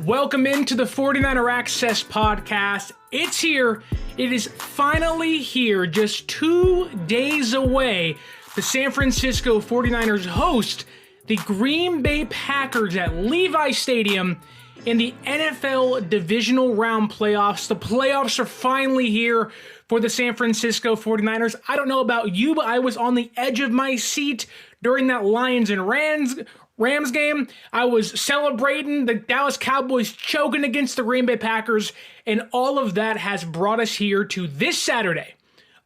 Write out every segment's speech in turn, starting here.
Welcome into the 49er Access podcast. It's here. It is finally here. Just 2 days away. The San Francisco 49ers host the Green Bay Packers at Levi Stadium in the NFL Divisional Round playoffs. The playoffs are finally here for the San Francisco 49ers. I don't know about you, but I was on the edge of my seat during that Lions and Rams game. I was celebrating the Dallas Cowboys choking against the Green Bay Packers, and all of that has brought us here to this Saturday.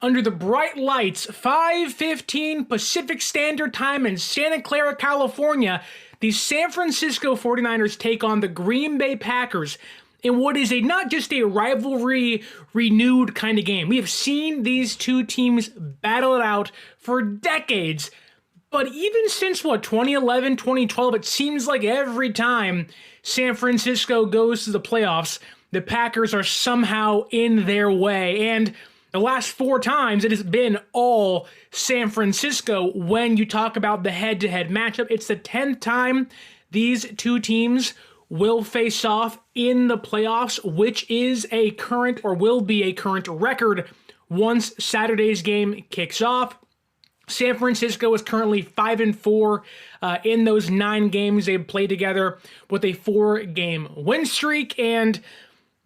Under the bright lights, 5:15 Pacific Standard Time in Santa Clara, California, the San Francisco 49ers take on the Green Bay Packers in what is not just a rivalry renewed kind of game. We have seen these two teams battle it out for decades. But even since, 2011, 2012, it seems like every time San Francisco goes to the playoffs, the Packers are somehow in their way. And the last 4 times, it has been all San Francisco when you talk about the head-to-head matchup. It's the 10th time these two teams will face off in the playoffs, which is a current or will be a current record once Saturday's game kicks off. San Francisco is currently 5-4 in those 9 games they've played together with a 4-game win streak. And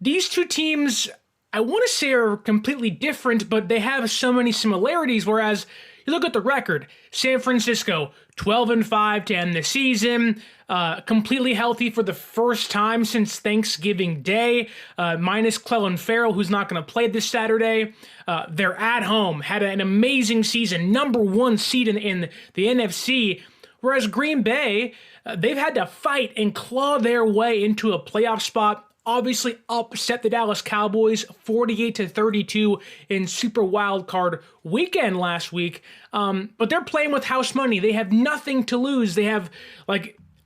these two teams, I want to say, are completely different, but they have so many similarities. Whereas you look at the record, San Francisco 12-5 to end the season, completely healthy for the first time since Thanksgiving Day, minus Quell who's not going to play this Saturday. They're at home, had an amazing season, number 1 seed in the NFC, whereas Green Bay, they've had to fight and claw their way into a playoff spot. Obviously upset the Dallas Cowboys 48-32 in Super Wild Card weekend last week. But they're playing with house money. They have nothing to lose. They have,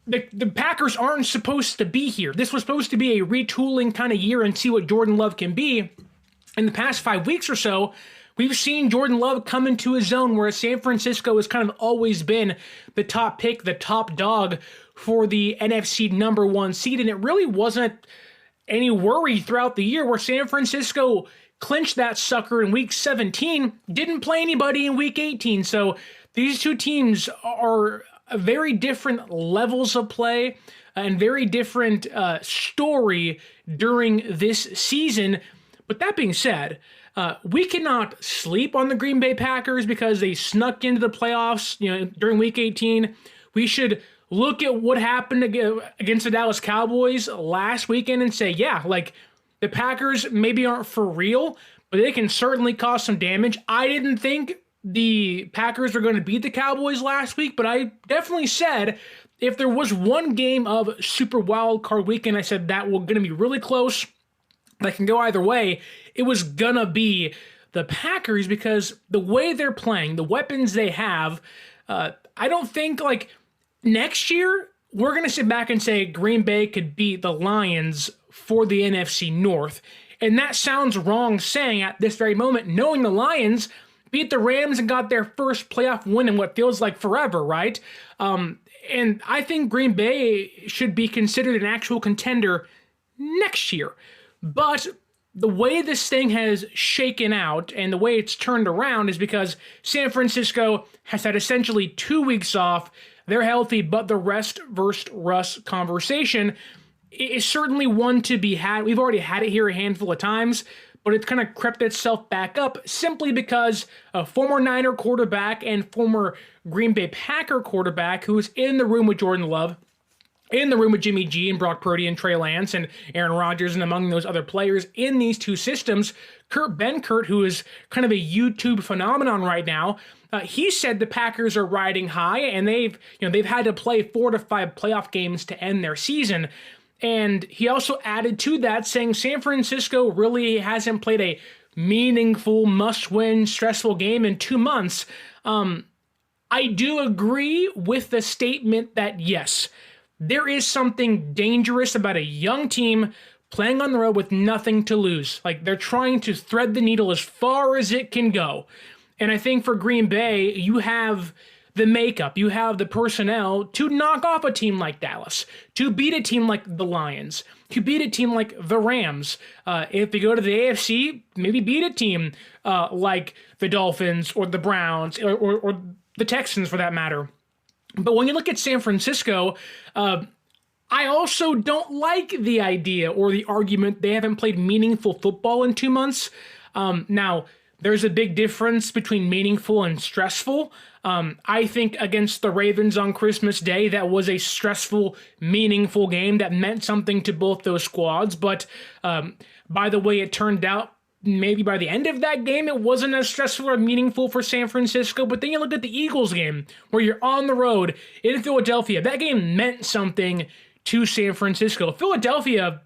the Packers aren't supposed to be here. This was supposed to be a retooling kind of year and see what Jordan Love can be. In the past 5 weeks or so, we've seen Jordan Love come into his zone, whereas San Francisco has kind of always been the top pick, the top dog for the NFC number 1 seed. And it really wasn't any worry throughout the year, where San Francisco clinched that sucker in week 17, didn't play anybody in week 18. So these two teams are very different levels of play and very different story during this season. But that being said, we cannot sleep on the Green Bay Packers because they snuck into the playoffs, during week 18. We should look at what happened against the Dallas Cowboys last weekend and say, yeah, the Packers maybe aren't for real, but they can certainly cause some damage. I didn't think the Packers were going to beat the Cowboys last week, but I definitely said if there was one game of Super Wild Card weekend, I said that was going to be really close, that can go either way, it was going to be the Packers, because the way they're playing, the weapons they have, I don't think, next year, we're going to sit back and say Green Bay could beat the Lions for the NFC North. And that sounds wrong saying at this very moment, knowing the Lions beat the Rams and got their first playoff win in what feels like forever, right? And I think Green Bay should be considered an actual contender next year. But the way this thing has shaken out and the way it's turned around is because San Francisco has had essentially 2 weeks off. They're healthy, but the rest versus Russ conversation is certainly one to be had. We've already had it here a handful of times, but it's kind of crept itself back up simply because a former Niner quarterback and former Green Bay Packer quarterback who was in the room with Jordan Love, in the room with Jimmy G and Brock Purdy and Trey Lance and Aaron Rodgers and among those other players in these two systems, Kurt Benkert, who is kind of a YouTube phenomenon right now, he said the Packers are riding high, and they've had to play 4 to 5 playoff games to end their season. And he also added to that, saying San Francisco really hasn't played a meaningful, must-win, stressful game in 2 months. I do agree with the statement that yes, there is something dangerous about a young team playing on the road with nothing to lose. They're trying to thread the needle as far as it can go. And I think for Green Bay, you have the makeup, you have the personnel to knock off a team like Dallas, to beat a team like the Lions, to beat a team like the Rams. If they go to the AFC, maybe beat a team like the Dolphins or the Browns or the Texans for that matter. But when you look at San Francisco, I also don't like the idea or the argument they haven't played meaningful football in 2 months. Now, there's a big difference between meaningful and stressful. I think against the Ravens on Christmas Day, that was a stressful, meaningful game that meant something to both those squads. But by the way it turned out, maybe by the end of that game, it wasn't as stressful or meaningful for San Francisco. But then you look at the Eagles game, where you're on the road in Philadelphia. That game meant something to San Francisco. Philadelphia,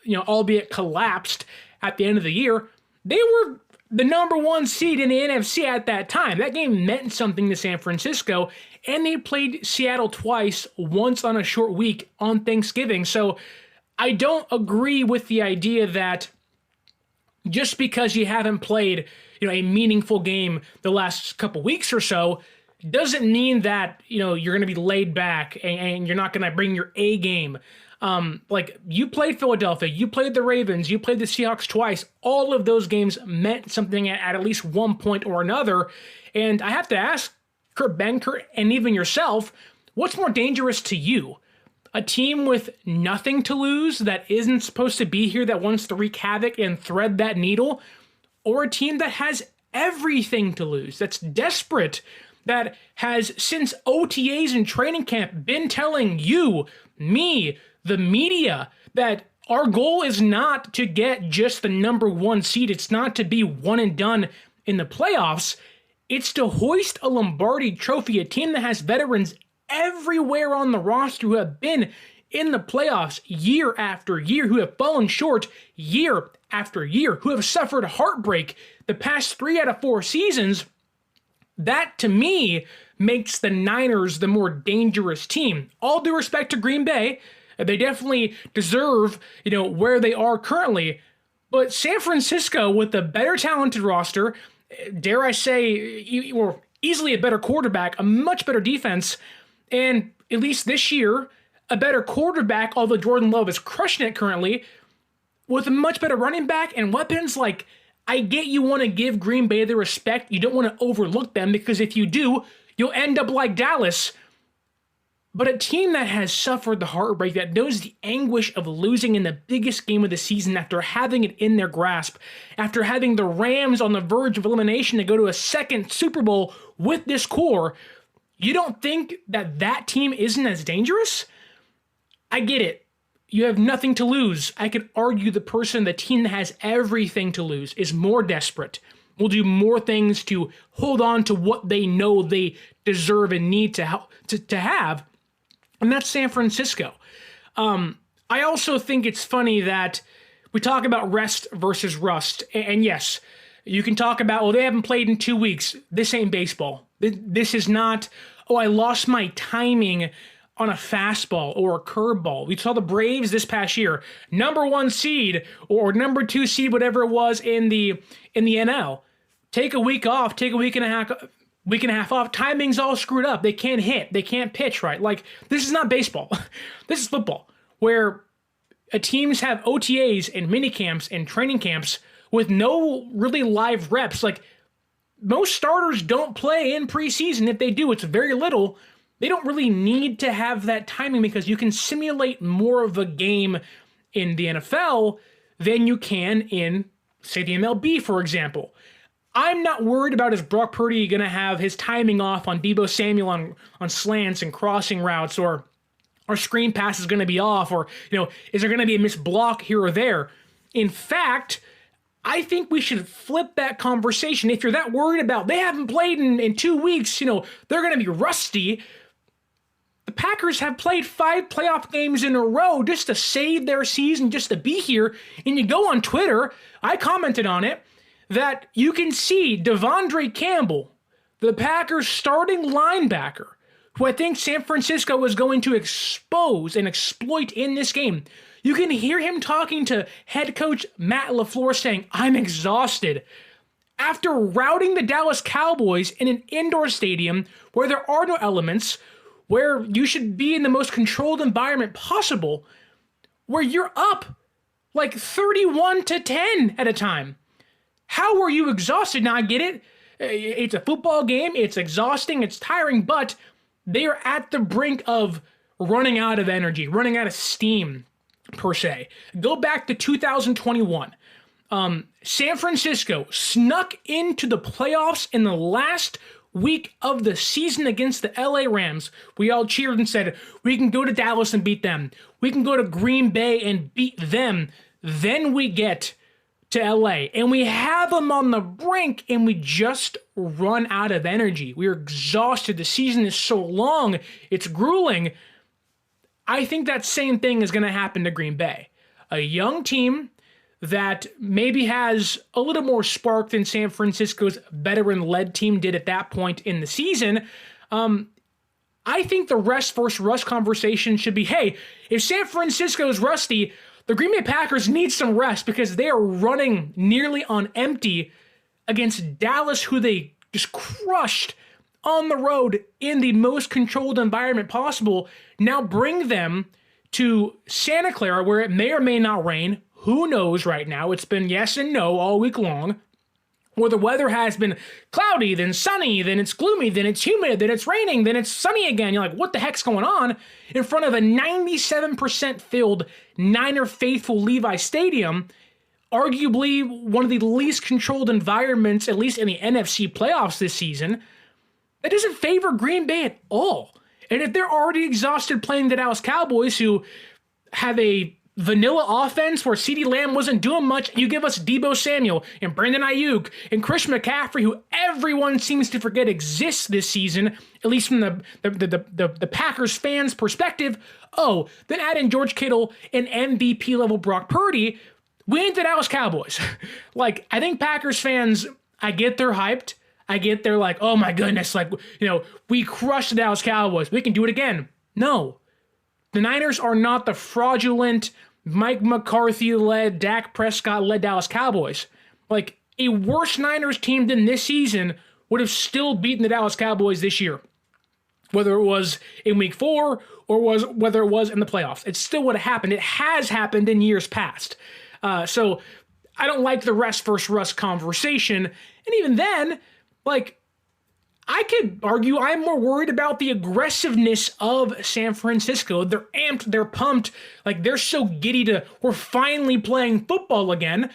albeit collapsed at the end of the year, they were the number one seed in the NFC at that time. That game meant something to San Francisco, and they played Seattle twice, once on a short week on Thanksgiving. So I don't agree with the idea that just because you haven't played, a meaningful game the last couple weeks or so, doesn't mean that, you're going to be laid back and you're not going to bring your A game. Like, you played Philadelphia, you played the Ravens, you played the Seahawks twice. All of those games meant something at least one point or another. And I have to ask Kurt Benkert and even yourself, what's more dangerous to you? A team with nothing to lose that isn't supposed to be here, that wants to wreak havoc and thread that needle? Or a team that has everything to lose, that's desperate, that has, since OTAs and training camp, been telling you, me, the media, that our goal is not to get just the number one seed. It's not to be one and done in the playoffs. It's to hoist a Lombardi trophy, a team that has veterans everywhere on the roster who have been in the playoffs year after year, who have fallen short year after year, who have suffered heartbreak the past 3 out of 4 seasons. That, to me, makes the Niners the more dangerous team. All due respect to Green Bay, they definitely deserve, where they are currently. But San Francisco, with a better talented roster, dare I say, or easily a better quarterback, a much better defense, and at least this year, a better quarterback, although Jordan Love is crushing it currently, with a much better running back and weapons. Like, I get you want to give Green Bay the respect. You don't want to overlook them, because if you do, you'll end up like Dallas. But a team that has suffered the heartbreak, that knows the anguish of losing in the biggest game of the season after having it in their grasp, after having the Rams on the verge of elimination to go to a second Super Bowl with this core, you don't think that that team isn't as dangerous? I get it. You have nothing to lose. I could argue the team that has everything to lose is more desperate, will do more things to hold on to what they know they deserve and need to have, and that's San Francisco. I also think it's funny that we talk about rest versus rust, and yes, you can talk about, they haven't played in 2 weeks. This ain't baseball. This is not, I lost my timing on a fastball or a curveball. We saw the Braves this past year, number 1 seed or number 2 seed, whatever it was in the NL. Take a week off, take a week and a half off. Timing's all screwed up. They can't hit, they can't pitch right. Like, this is not baseball. This is football, where teams have OTAs and mini camps and training camps with no really live reps. Like, most starters don't play in preseason. If they do, it's very little. They don't really need to have that timing, because you can simulate more of a game in the NFL than you can in, say, the MLB, for example. I'm not worried about, is Brock Purdy going to have his timing off on Deebo Samuel on slants and crossing routes, or our screen pass is going to be off, or, is there going to be a missed block here or there? In fact, I think we should flip that conversation. If you're that worried about, they haven't played in 2 weeks, they're going to be rusty. The Packers have played 5 playoff games in a row just to save their season, just to be here. And you go on Twitter, I commented on it, that you can see Devondre Campbell, the Packers starting linebacker, who I think San Francisco was going to expose and exploit in this game. You can hear him talking to head coach Matt LaFleur saying, "I'm exhausted." after routing the Dallas Cowboys in an indoor stadium where there are no elements, where you should be in the most controlled environment possible, where you're up like 31-10 at a time. How were you exhausted? Now, I get it. It's a football game. It's exhausting. It's tiring, but they are at the brink of running out of energy, running out of steam, per se. Go back to 2021. San Francisco snuck into the playoffs in the last week of the season against the LA Rams. We all cheered and said, we can go to Dallas and beat them. We can go to Green Bay and beat them. Then we get to LA and we have them on the brink and we just run out of energy. We're exhausted. The season is so long. It's grueling. I think that same thing is going to happen to Green Bay. A young team that maybe has a little more spark than San Francisco's veteran-led team did at that point in the season. I think the rest versus rust conversation should be, hey, if San Francisco is rusty, the Green Bay Packers need some rest because they are running nearly on empty against Dallas, who they just crushed on the road in the most controlled environment possible. Now bring them to Santa Clara, where it may or may not rain. Who knows right now? It's been yes and no all week long, where the weather has been cloudy, then sunny, then it's gloomy, then it's humid, then it's raining, then it's sunny again. You're like, what the heck's going on? In front of a 97% filled Niner faithful Levi Stadium, arguably one of the least controlled environments, at least in the NFC playoffs this season, that doesn't favor Green Bay at all. And if they're already exhausted playing the Dallas Cowboys, who have a vanilla offense where CeeDee Lamb wasn't doing much, you give us Deebo Samuel and Brandon Ayuk and Christian McCaffrey, who everyone seems to forget exists this season, at least from the Packers fans' perspective. Oh, then add in George Kittle and MVP level Brock Purdy. We ain't the Dallas Cowboys. Like, I think Packers fans, I get they're hyped. I get they're like, oh my goodness, like, you know, we crushed the Dallas Cowboys. We can do it again. No. The Niners are not the fraudulent Mike McCarthy-led, Dak Prescott-led Dallas Cowboys. Like, a worse Niners team than this season would have still beaten the Dallas Cowboys this year. Whether it was in week 4 or whether it was in the playoffs. It still would have happened. It has happened in years past. So I don't like the rest versus rust conversation. And even then, like, I could argue I'm more worried about the aggressiveness of San Francisco. They're amped, they're pumped, like they're so giddy to, we're finally playing football again.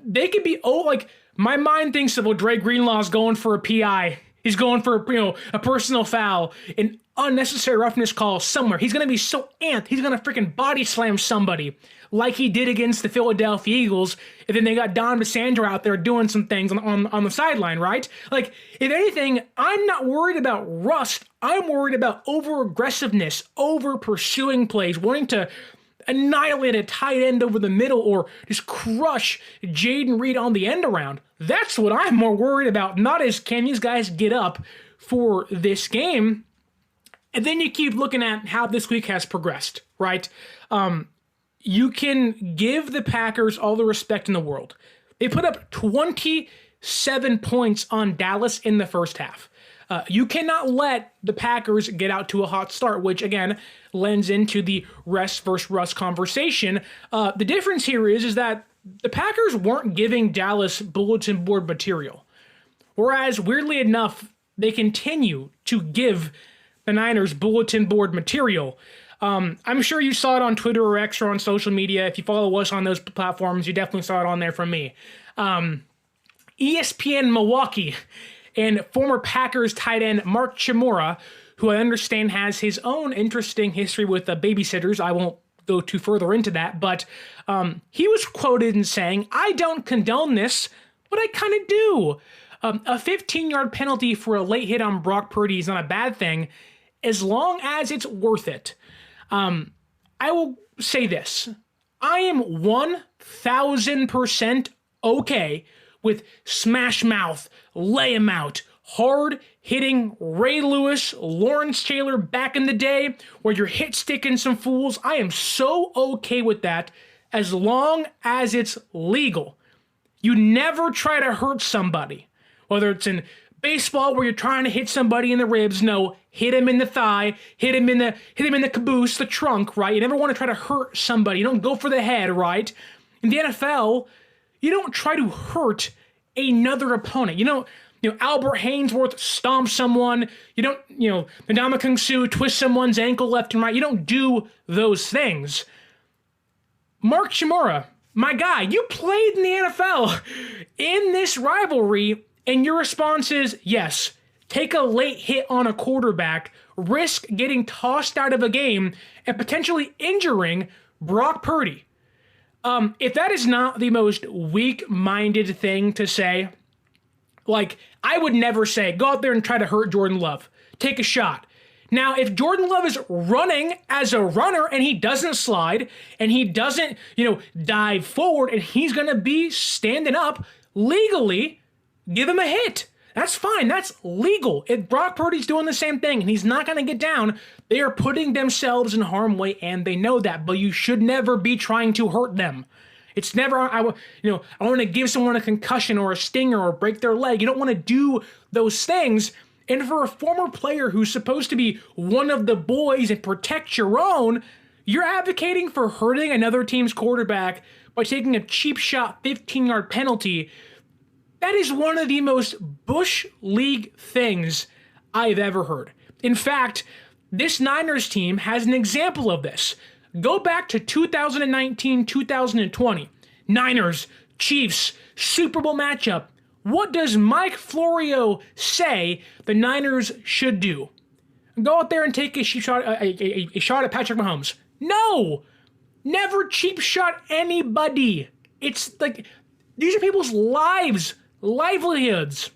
They could be, like, my mind thinks of, Dre Greenlaw's going for a PI. He's going for, a personal foul, an unnecessary roughness call somewhere. He's going to be so amped, he's going to freaking body slam somebody like he did against the Philadelphia Eagles, and then they got Don Sandra out there doing some things on the sideline, right? Like, if anything, I'm not worried about rust. I'm worried about over-aggressiveness, over-pursuing plays, wanting to annihilate a tight end over the middle or just crush Jaden Reed on the end around. That's what I'm more worried about, not as can these guys get up for this game. And then you keep looking at how this week has progressed, right? You can give the Packers all the respect in the world. They put up 27 points on Dallas in the first half. You cannot let the Packers get out to a hot start, which, again, lends into the rest versus rust conversation. The difference here is that the Packers weren't giving Dallas bulletin board material, whereas, weirdly enough, they continue to give the Niners bulletin board material. I'm sure you saw it on Twitter or X or on social media. If you follow us on those platforms, you definitely saw it on there from me. ESPN Milwaukee and former Packers tight end Mark Chmura, who I understand has his own interesting history with babysitters. I won't go too further into that, but he was quoted in saying, "I don't condone this, but I kind of do. A 15-yard penalty for a late hit on Brock Purdy is not a bad thing, as long as it's worth it." I will say this. I am 1,000% okay with smash mouth, lay him out, hard hitting Ray Lewis, Lawrence Taylor back in the day, where you're hit sticking some fools. I am so okay with that as long as it's legal. You never try to hurt somebody. Whether it's in baseball where you're trying to hit somebody in the ribs, no, hit him in the thigh, hit him in the caboose, the trunk, right? You never want to try to hurt somebody. You don't go for the head, right? In the NFL, you don't try to hurt another opponent. You know, Albert Hainsworth stomps someone. You don't, Ndamukong Suh twist someone's ankle left and right. You don't do those things. Mark Chmura, my guy, you played in the NFL in this rivalry, and your response is, yes, take a late hit on a quarterback, risk getting tossed out of a game, and potentially injuring Brock Purdy. If that is not the most weak-minded thing to say, like, I would never say, go out there and try to hurt Jordan Love. Take a shot. Now, if Jordan Love is running as a runner and he doesn't slide and he doesn't, dive forward and he's going to be standing up legally, give him a hit. That's fine. That's legal. If Brock Purdy's doing the same thing and he's not going to get down, they are putting themselves in harm's way and they know that, but you should never be trying to hurt them. It's never, I want to give someone a concussion or a stinger or break their leg. You don't want to do those things. And for a former player who's supposed to be one of the boys and protect your own, you're advocating for hurting another team's quarterback by taking a cheap shot 15-yard penalty. That is one of the most Bush League things I've ever heard. In fact, this Niners team has an example of this. Go back to 2019, 2020. Niners, Chiefs, Super Bowl matchup. What does Mike Florio say the Niners should do? Go out there and take a shot at Patrick Mahomes. No! Never cheap shot anybody. It's like, these are people's lives, livelihoods.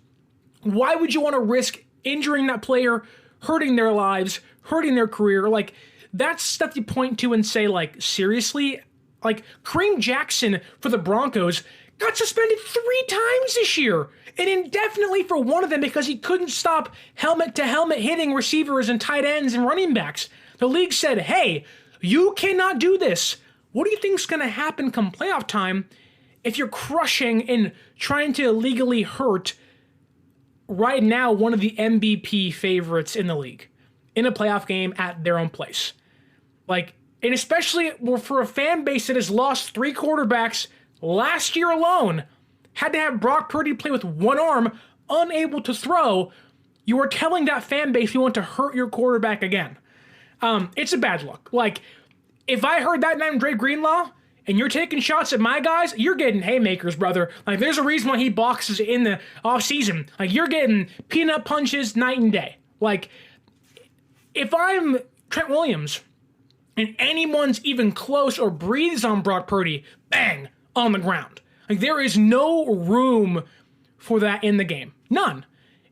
Why would you want to risk injuring that player, hurting their lives, hurting their career? Like, that's stuff you point to and say, like, seriously? Like, Kareem Jackson for the Broncos got suspended 3 times this year, and indefinitely for one of them because he couldn't stop helmet-to-helmet hitting receivers and tight ends and running backs. The league said, hey, you cannot do this. What do you think's going to happen come playoff time if you're crushing and trying to illegally hurt right now one of the MVP favorites in the league in a playoff game at their own place? Like, and especially for a fan base that has lost 3 quarterbacks last year alone, had to have Brock Purdy play with one arm, unable to throw, you are telling that fan base you want to hurt your quarterback again. It's a bad look. Like, if I heard that name, Dre Greenlaw, and you're taking shots at my guys, you're getting haymakers, brother. Like, there's a reason why he boxes in the offseason. Like, you're getting peanut punches night and day. Like, if I'm Trent Williams and anyone's even close or breathes on Brock Purdy, bang, on the ground. Like, there is no room for that in the game. None.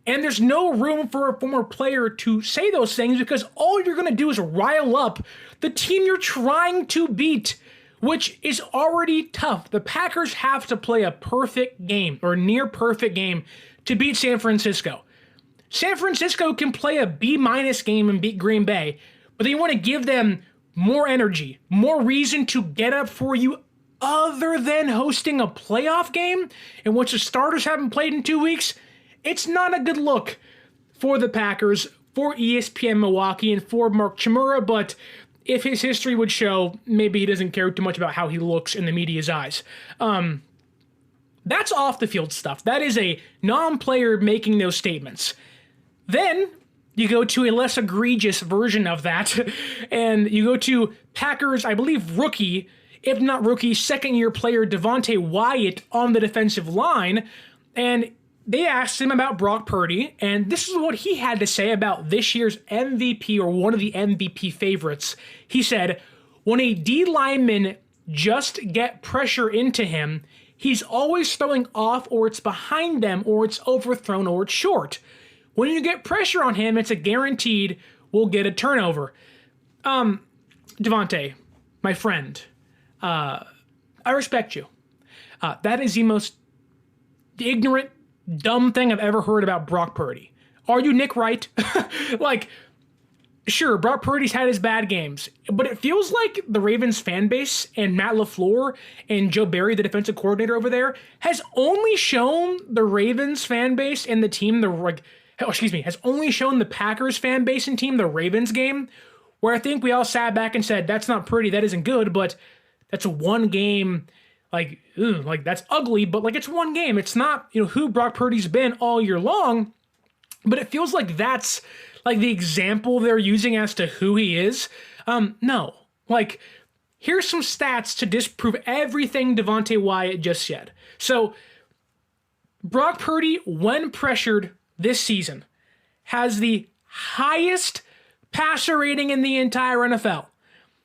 And there's no room for a former player to say those things because all you're going to do is rile up the team you're trying to beat, which is already tough. The Packers have to play a perfect game or near perfect game to beat San Francisco. San Francisco can play a B- game and beat Green Bay, but they want to give them more energy, more reason to get up for you other than hosting a playoff game in which the starters haven't played in 2 weeks. It's not a good look for the Packers, for ESPN Milwaukee, and for Mark Chmura, but if his history would show, maybe he doesn't care too much about how he looks in the media's eyes. That's off the field stuff. That is a non-player making those statements. Then you go to a less egregious version of that, and you go to Packers, I believe, rookie, if not rookie, second-year player Devontae Wyatt on the defensive line, and they asked him about Brock Purdy, and this is what he had to say about this year's MVP or one of the MVP favorites. He said, when a D lineman just get pressure into him, he's always throwing off or it's behind them or it's overthrown or it's short. When you get pressure on him, it's a guaranteed we'll get a turnover. Devontae, my friend, I respect you. That is the most ignorant, dumb thing I've ever heard about Brock Purdy. Are you Nick Wright? Like, Sure, Brock Purdy's had his bad games, but it feels like the Ravens fan base and Matt LaFleur and Joe Barry, the defensive coordinator over there, has only shown the Ravens fan base and the team has only shown the Packers fan base and team the Ravens game, where I think we all sat back and said, that's not pretty, that isn't good, but that's a one game, that's ugly, but it's one game. It's not, who Brock Purdy's been all year long, but it feels like that's the example they're using as to who he is. No. Here's some stats to disprove everything Devontae Wyatt just said. So, Brock Purdy, when pressured this season, has the highest passer rating in the entire NFL,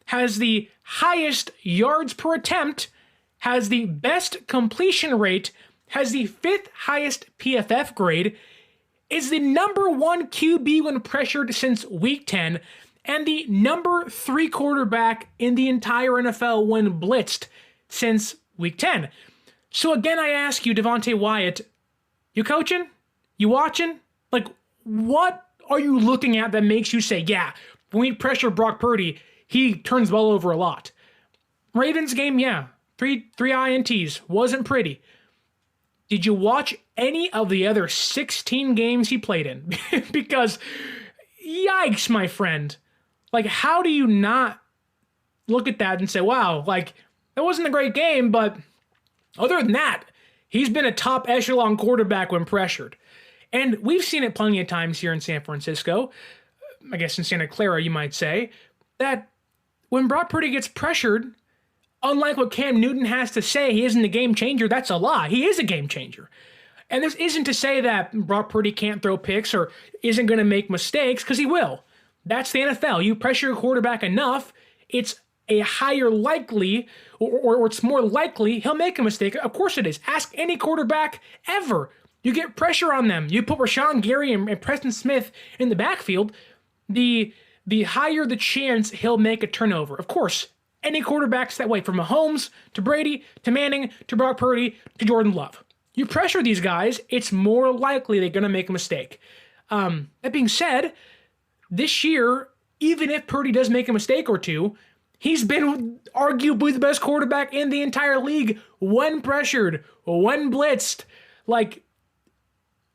has the highest yards per attempt, has the best completion rate, has the 5th highest PFF grade, is the number 1 QB when pressured since week 10, and the number 3 quarterback in the entire NFL when blitzed since week 10. So again, I ask you, Devontae Wyatt, you coaching? You watching? What are you looking at that makes you say, yeah, when we pressure Brock Purdy, he turns the ball over a lot? Ravens game, yeah, three INTs, wasn't pretty. Did you watch any of the other 16 games he played in? Because, yikes, my friend. How do you not look at that and say, wow, that wasn't a great game, but other than that, he's been a top echelon quarterback when pressured. And we've seen it plenty of times here in San Francisco, I guess in Santa Clara, you might say, that when Brock Purdy gets pressured, unlike what Cam Newton has to say, he isn't a game changer. That's a lie. He is a game changer. And this isn't to say that Brock Purdy can't throw picks or isn't going to make mistakes, because he will. That's the NFL. You pressure a quarterback enough, it's a higher likely, or it's more likely he'll make a mistake. Of course it is. Ask any quarterback ever. You get pressure on them. You put Rashawn Gary and Preston Smith in the backfield, the higher the chance he'll make a turnover. Of course, any quarterbacks that way, from Mahomes to Brady to Manning to Brock Purdy to Jordan Love. You pressure these guys, it's more likely they're going to make a mistake. That being said, this year, even if Purdy does make a mistake or two, he's been arguably the best quarterback in the entire league when pressured, when blitzed.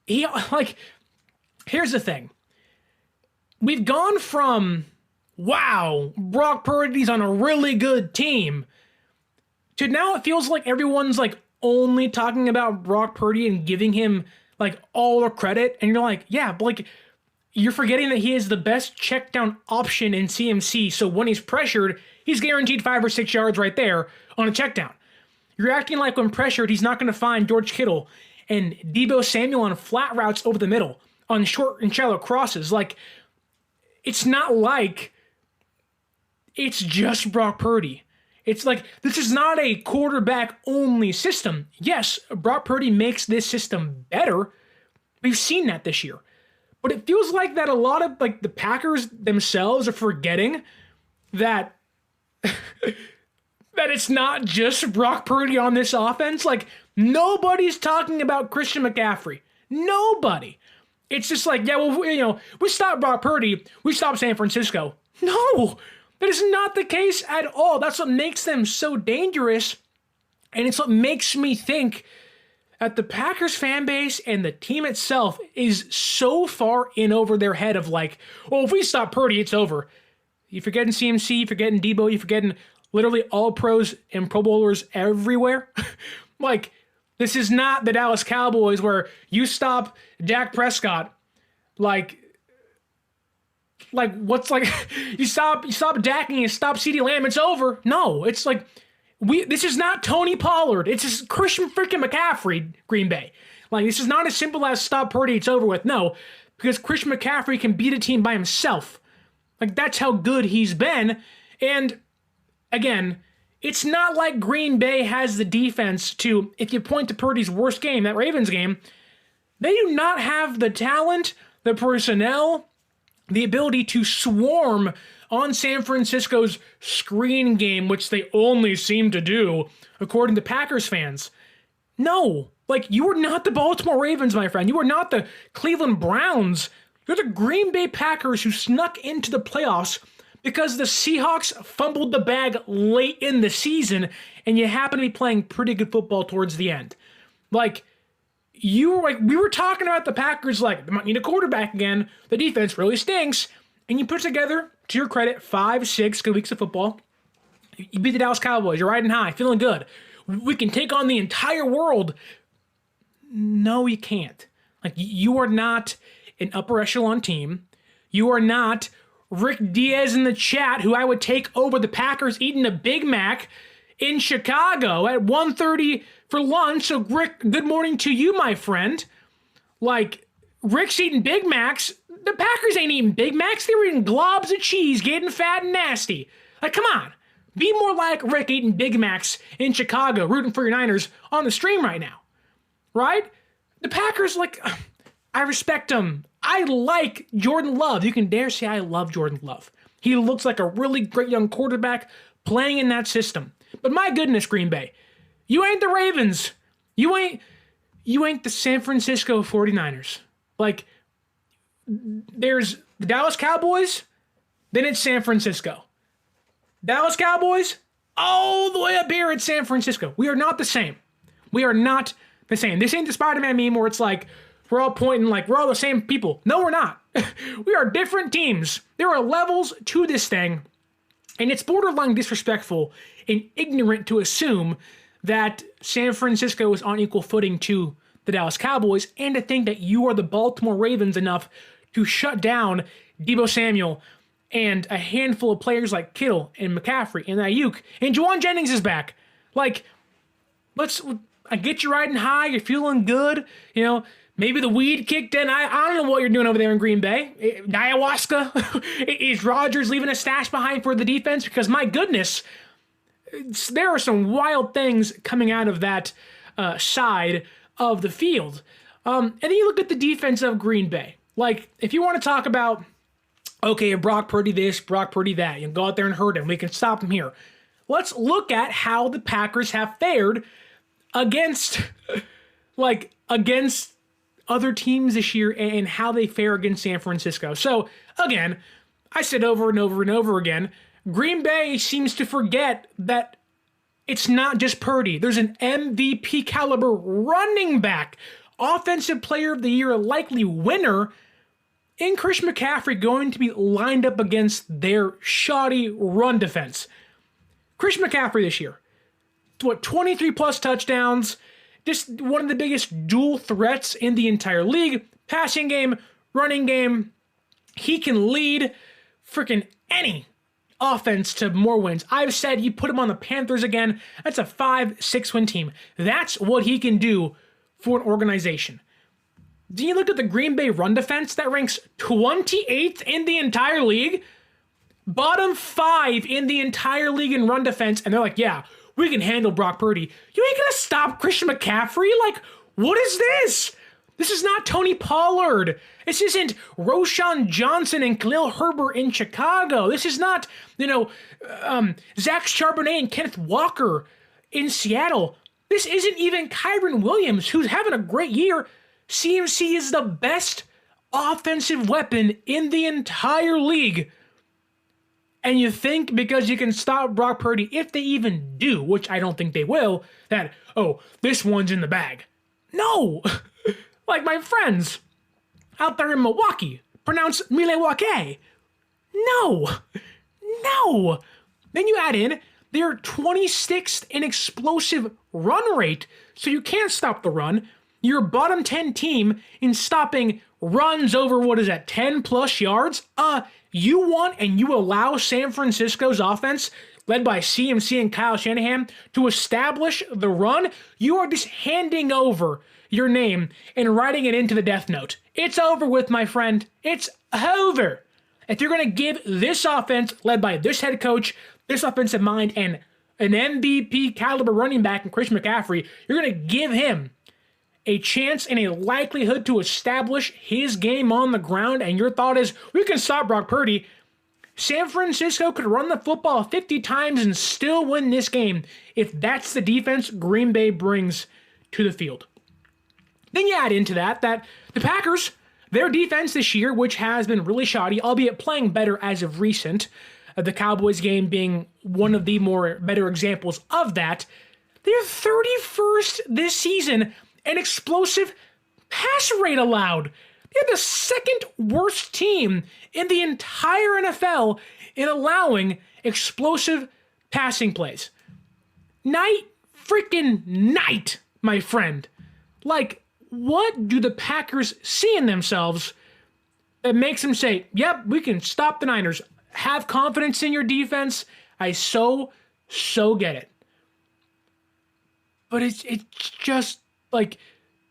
Here's the thing. We've gone from, wow, Brock Purdy's on a really good team, to now it feels like everyone's only talking about Brock Purdy and giving him all the credit. And you're yeah, but you're forgetting that he is the best check down option in CMC. So when he's pressured, he's guaranteed 5 or 6 yards right there on a check down. You're acting like when pressured, he's not going to find George Kittle and Deebo Samuel on flat routes over the middle, on short and shallow crosses. It's not like it's just Brock Purdy. It's this is not a quarterback-only system. Yes, Brock Purdy makes this system better. We've seen that this year. But it feels like that a lot of the Packers themselves are forgetting that that it's not just Brock Purdy on this offense. Nobody's talking about Christian McCaffrey. Nobody. It's just yeah, well, we stopped Brock Purdy, we stopped San Francisco. No, that is not the case at all. That's what makes them so dangerous. And it's what makes me think that the Packers fan base and the team itself is so far in over their head of if we stop Purdy, it's over. You're forgetting CMC, you're forgetting Deebo, you're forgetting literally all pros and Pro Bowlers everywhere. This is not the Dallas Cowboys where you stop Dak Prescott, you stop Dak and you stop CeeDee Lamb, it's over. No, it's this is not Tony Pollard. It's just Christian freaking McCaffrey, Green Bay. This is not as simple as stop Purdy, it's over with. No, because Christian McCaffrey can beat a team by himself. That's how good he's been. And again, it's not like Green Bay has the defense to, if you point to Purdy's worst game, that Ravens game, they do not have the talent, the personnel, the ability to swarm on San Francisco's screen game, which they only seem to do, according to Packers fans. No, you are not the Baltimore Ravens, my friend. You are not the Cleveland Browns. You're the Green Bay Packers who snuck into the playoffs because the Seahawks fumbled the bag late in the season, and you happen to be playing pretty good football towards the end. Like, we were talking about the Packers, like, they might need a quarterback again. The defense really stinks. And you put together, to your credit, 5-6 good weeks of football. You beat the Dallas Cowboys. You're riding high, feeling good. We can take on the entire world. No, you can't. Like, you are not an upper echelon team. You are not Rick Diaz in the chat, who I would take over the Packers eating a Big Mac in Chicago at 1:30 for lunch. So, Rick, good morning to you, my friend. Like, Rick's eating Big Macs. The Packers ain't eating Big Macs. They were eating globs of cheese, getting fat and nasty. Like, come on. Be more like Rick eating Big Macs in Chicago, rooting for your Niners on the stream right now. Right? The Packers, like, I respect them. I like Jordan Love. You can dare say I love Jordan Love. He looks like a really great young quarterback playing in that system. But my goodness, Green Bay, you ain't the Ravens. You ain't the San Francisco 49ers. Like, there's the Dallas Cowboys, then it's San Francisco. Dallas Cowboys, all the way up here at San Francisco. We are not the same. We are not the same. This ain't the Spider-Man meme where it's like, we're all pointing like we're all the same people. No, we're not. We are different teams. There are levels to this thing, and it's borderline disrespectful and ignorant to assume that San Francisco is on equal footing to the Dallas Cowboys, and to think that you are the Baltimore Ravens enough to shut down Deebo Samuel and a handful of players like Kittle and McCaffrey and Ayuk, and Juwan Jennings is back. Like, I get you riding high, you're feeling good, you know, maybe the weed kicked in. I don't know what you're doing over there in Green Bay. Ayahuasca? Is Rodgers leaving a stash behind for the defense? Because my goodness, there are some wild things coming out of that side of the field. And then you look at the defense of Green Bay. Like, if you want to talk about, okay, Brock Purdy this, Brock Purdy that, you can go out there and hurt him. We can stop him here. Let's look at how the Packers have fared against other teams this year and how they fare against San Francisco. So, again, I said over and over and over again, Green Bay seems to forget that it's not just Purdy. There's an MVP caliber running back, offensive player of the year, likely winner, in Christian McCaffrey going to be lined up against their shoddy run defense. Christian McCaffrey this year, 23 plus touchdowns, just one of the biggest dual threats in the entire league. Passing game, running game. He can lead freaking any offense to more wins. I've said you put him on the Panthers again, that's a 5-6 win team. That's what he can do for an organization. Do you look at the Green Bay run defense that ranks 28th in the entire league? Bottom 5 in the entire league in run defense, and they're like, yeah, we can handle Brock Purdy. You ain't gonna stop Christian McCaffrey? Like, what is this? This is not Tony Pollard. This isn't Roshan Johnson and Khalil Herbert in Chicago. This is not, Zach Charbonnet and Kenneth Walker in Seattle. This isn't even Kyron Williams, who's having a great year. CMC is the best offensive weapon in the entire league. And you think because you can stop Brock Purdy, if they even do, which I don't think they will, that, oh, this one's in the bag. No! Like my friends out there in Milwaukee pronounce Milwaukee. No! No! Then you add in their 26th in explosive run rate, so you can't stop the run. You're a bottom 10 team in stopping runs over, 10 plus yards? You want and you allow San Francisco's offense, led by CMC and Kyle Shanahan, to establish the run? You are just handing over your name and writing it into the death note. It's over with, my friend. It's over. If you're going to give this offense, led by this head coach, this offensive mind, and an MVP caliber running back in Christian McCaffrey, you're going to give him a chance and a likelihood to establish his game on the ground, and your thought is, we can stop Brock Purdy. San Francisco could run the football 50 times and still win this game if that's the defense Green Bay brings to the field. Then you add into that the Packers Their defense this year, which has been really shoddy, albeit playing better as of recent, the Cowboys game being one of the better examples of that, they're 31st this season in explosive pass rate allowed. They're the second worst team in the entire NFL in allowing explosive passing plays. Night freaking night, my friend. Like, what do the Packers see in themselves that makes them say, yep, we can stop the Niners? Have confidence in your defense. I so get it. But it's just like,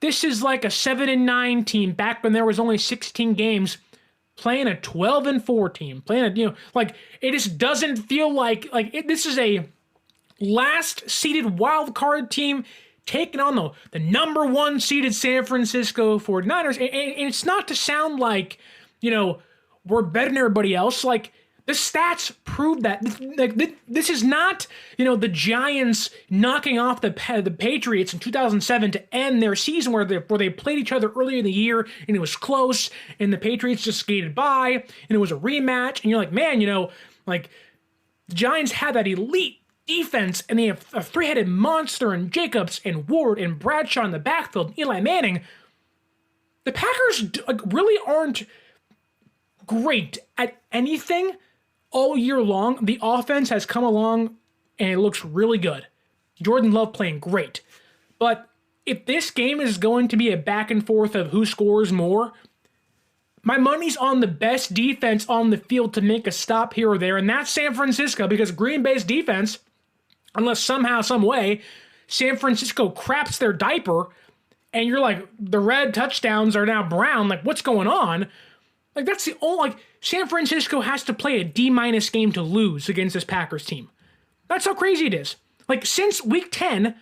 this is like a 7-9 team back when there was only 16 games playing a 12-4 team, it just doesn't feel like this is a last seeded wild card team taking on the number one seeded San Francisco 49ers. And it's not to sound like, we're better than everybody else. Like, the stats prove that. This is not, the Giants knocking off the Patriots in 2007 to end their season where they played each other earlier in the year and it was close and the Patriots just skated by and it was a rematch. And you're like, man, the Giants had that elite defense and they have a three-headed monster and Jacobs and Ward and Bradshaw in the backfield and Eli Manning. The Packers really aren't great at anything all year long. The offense has come along and it looks really good. Jordan Love playing great. But if this game is going to be a back and forth of who scores more, my money's on the best defense on the field to make a stop here or there, and that's San Francisco, because Green Bay's defense, unless somehow, some way, San Francisco craps their diaper and you're like, the red touchdowns are now brown, like what's going on? Like, that's the only, San Francisco has to play a D- game to lose against this Packers team. That's how crazy it is. Like, since week 10,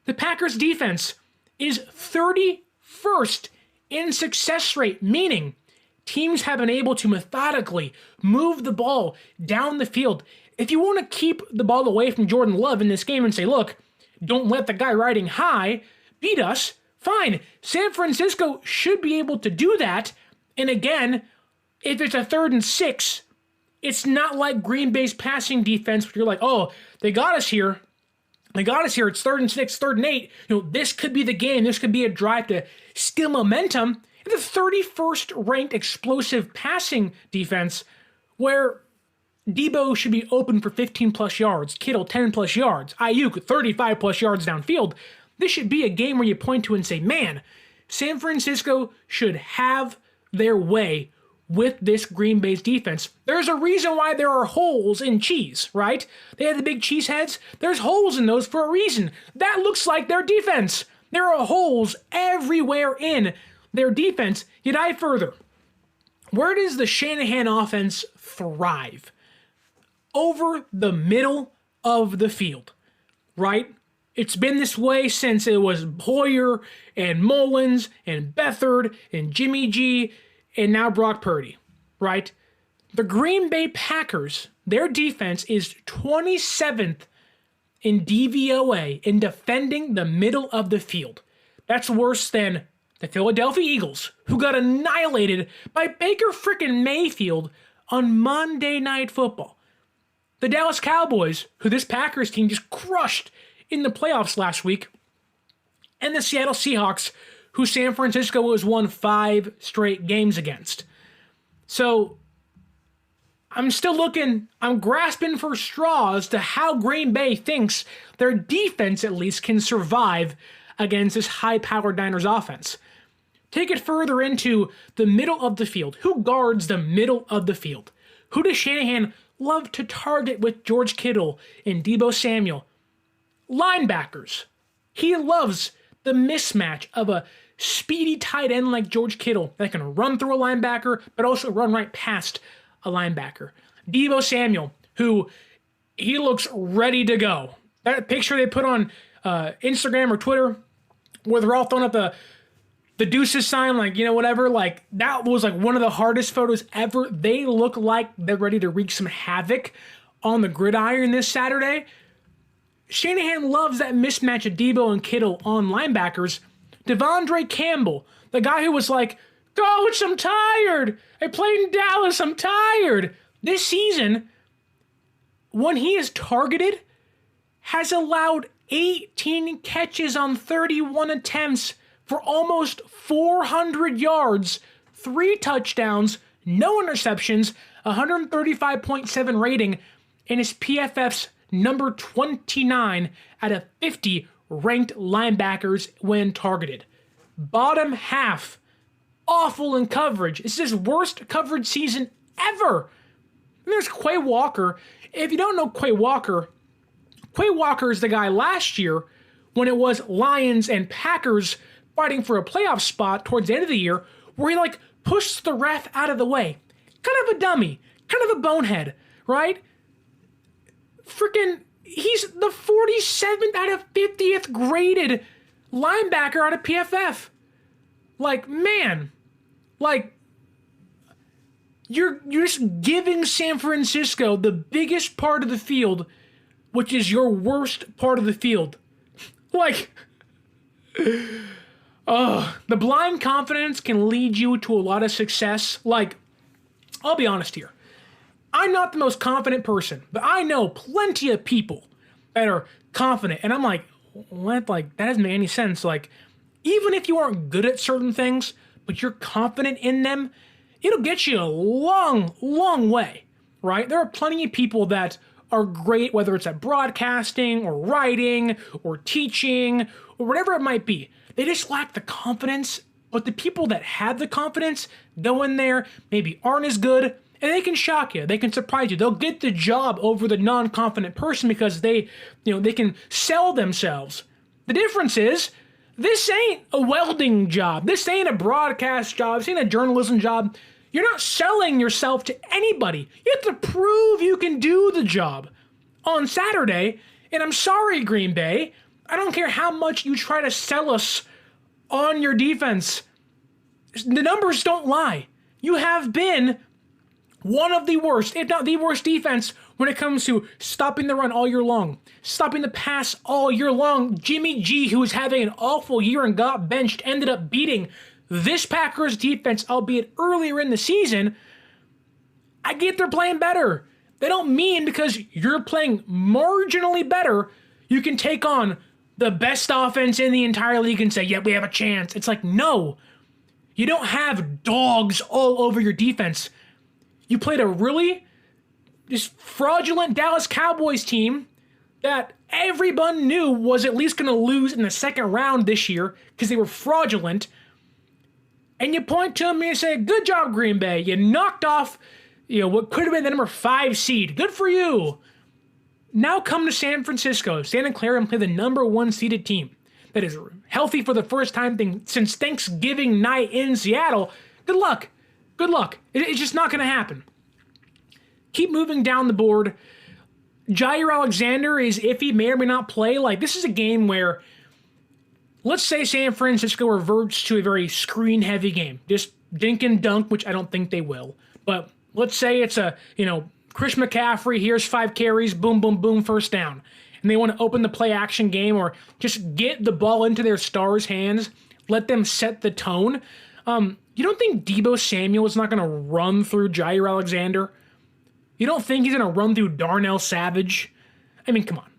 the Packers defense is 31st in success rate, meaning teams have been able to methodically move the ball down the field. If you want to keep the ball away from Jordan Love in this game and say, look, don't let the guy riding high beat us, fine. San Francisco should be able to do that. And again, if it's a 3rd and 6, it's not like Green Bay's passing defense where you're like, oh, they got us here. It's 3rd and 6, 3rd and 8. This could be the game. This could be a drive to steal momentum. The 31st ranked explosive passing defense where Debo should be open for 15 plus yards, Kittle 10 plus yards, Ayuk 35 plus yards downfield. This should be a game where you point to and say, man, San Francisco should have their way with this Green Bay's defense. There's a reason why there are holes in cheese, right? They have the big cheese heads. There's holes in those for a reason. That looks like their defense. There are holes everywhere in their defense. You dive further. Where does the Shanahan offense thrive? Over the middle of the field, right? It's been this way since it was Hoyer and Mullins and Beathard and Jimmy G and now Brock Purdy, right? The Green Bay Packers, their defense is 27th in DVOA in defending the middle of the field. That's worse than the Philadelphia Eagles, who got annihilated by Baker frickin' Mayfield on Monday Night Football. The Dallas Cowboys, who this Packers team just crushed in the playoffs last week, and the Seattle Seahawks, who San Francisco has won 5 straight games against. So, I'm grasping for straws to how Green Bay thinks their defense at least can survive against this high-powered Niners offense. Take it further into the middle of the field. Who guards the middle of the field? Who does Shanahan love to target with George Kittle and Deebo Samuel? Linebackers. He loves the mismatch of a speedy tight end like George Kittle that can run through a linebacker, but also run right past a linebacker. Deebo Samuel, who he looks ready to go. That picture they put on Instagram or Twitter where they're all throwing up the deuces sign, whatever, that was one of the hardest photos ever. They look like they're ready to wreak some havoc on the gridiron this Saturday. Shanahan loves that mismatch of Deebo and Kittle on linebackers. Devondre Campbell, the guy who was going Coach, I'm tired. I played in Dallas. I'm tired. This season, when he is targeted, has allowed 18 catches on 31 attempts for almost 400 yards, 3 touchdowns, no interceptions, 135.7 rating, and his PFF's number 29 out of 50 ranked linebackers when targeted. Bottom half, awful in coverage. This is his worst coverage season ever. And there's Quay Walker. If you don't know Quay Walker is the guy last year when it was Lions and Packers fighting for a playoff spot towards the end of the year where he pushed the ref out of the way. Kind of a dummy, kind of a bonehead, right? Freaking, he's the 47th out of 50th graded linebacker out of PFF. Man, you're just giving San Francisco the biggest part of the field, which is your worst part of the field. The blind confidence can lead you to a lot of success. I'll be honest here. I'm not the most confident person, but I know plenty of people that are confident. And I'm like, what? That doesn't make any sense. Even if you aren't good at certain things, but you're confident in them, it'll get you a long, long way, right? There are plenty of people that are great, whether it's at broadcasting or writing or teaching or whatever it might be. They just lack the confidence. But the people that have the confidence go in there, maybe aren't as good, and they can shock you. They can surprise you. They'll get the job over the non-confident person because they can sell themselves. The difference is, this ain't a welding job. This ain't a broadcast job. This ain't a journalism job. You're not selling yourself to anybody. You have to prove you can do the job. On Saturday, and I'm sorry, Green Bay, I don't care how much you try to sell us on your defense. The numbers don't lie. You have been one of the worst, if not the worst defense when it comes to stopping the run all year long, stopping the pass all year long. Jimmy G, who was having an awful year and got benched, ended up beating this Packers defense, albeit earlier in the season. I get they're playing better. They don't mean because you're playing marginally better, you can take on the best offense in the entire league and say, yeah, we have a chance. It's no. You don't have dogs all over your defense. You played a really just fraudulent Dallas Cowboys team that everyone knew was at least going to lose in the second round this year because they were fraudulent. And you point to them and you say, good job, Green Bay. You knocked off, what could have been the number 5 seed. Good for you. Now come to San Francisco, Santa Clara, and play the number 1 seeded team that is healthy for the first time since Thanksgiving night in Seattle. Good luck. Good luck. It's just not going to happen. Keep moving down the board. Jair Alexander is iffy, may or may not play. This is a game where, let's say San Francisco reverts to a very screen-heavy game. Just dink and dunk, which I don't think they will. But let's say it's a, Christian McCaffrey, here's 5 carries, boom, boom, boom, first down. And they want to open the play-action game or just get the ball into their stars' hands, let them set the tone. You don't think Deebo Samuel is not going to run through Jair Alexander? You don't think he's going to run through Darnell Savage? I mean, come on.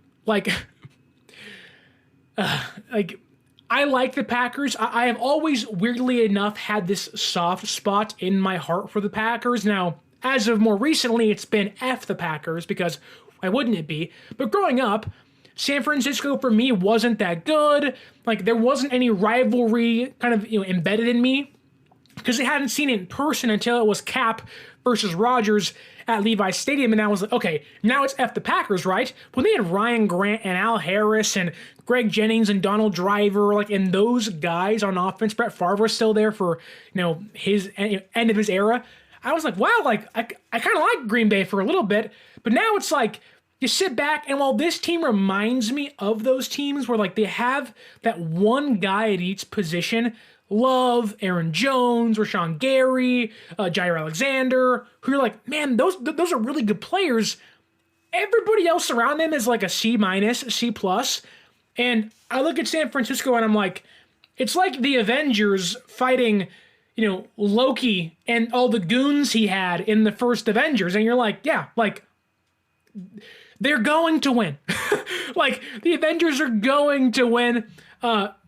I like the Packers. I have always, weirdly enough, had this soft spot in my heart for the Packers. Now, as of more recently, it's been F the Packers, because why wouldn't it be? But growing up, San Francisco for me wasn't that good. There wasn't any rivalry kind of embedded in me, because I hadn't seen it in person until it was Cap versus Rodgers at Levi's Stadium, and I was like, okay, now it's F the Packers, right? When they had Ryan Grant and Al Harris and Greg Jennings and Donald Driver, and those guys on offense, Brett Favre was still there for, his end of his era. I was like, wow, I kind of like Green Bay for a little bit, but now it's you sit back, and while this team reminds me of those teams where they have that one guy at each position, Love, Aaron Jones, Rashawn Gary, Jair Alexander, who you're man, those are really good players. Everybody else around them is a C-, C+. And I look at San Francisco and I'm it's like the Avengers fighting, Loki and all the goons he had in the first Avengers. And you're like, yeah, like, they're going to win. Like, the Avengers are going to win.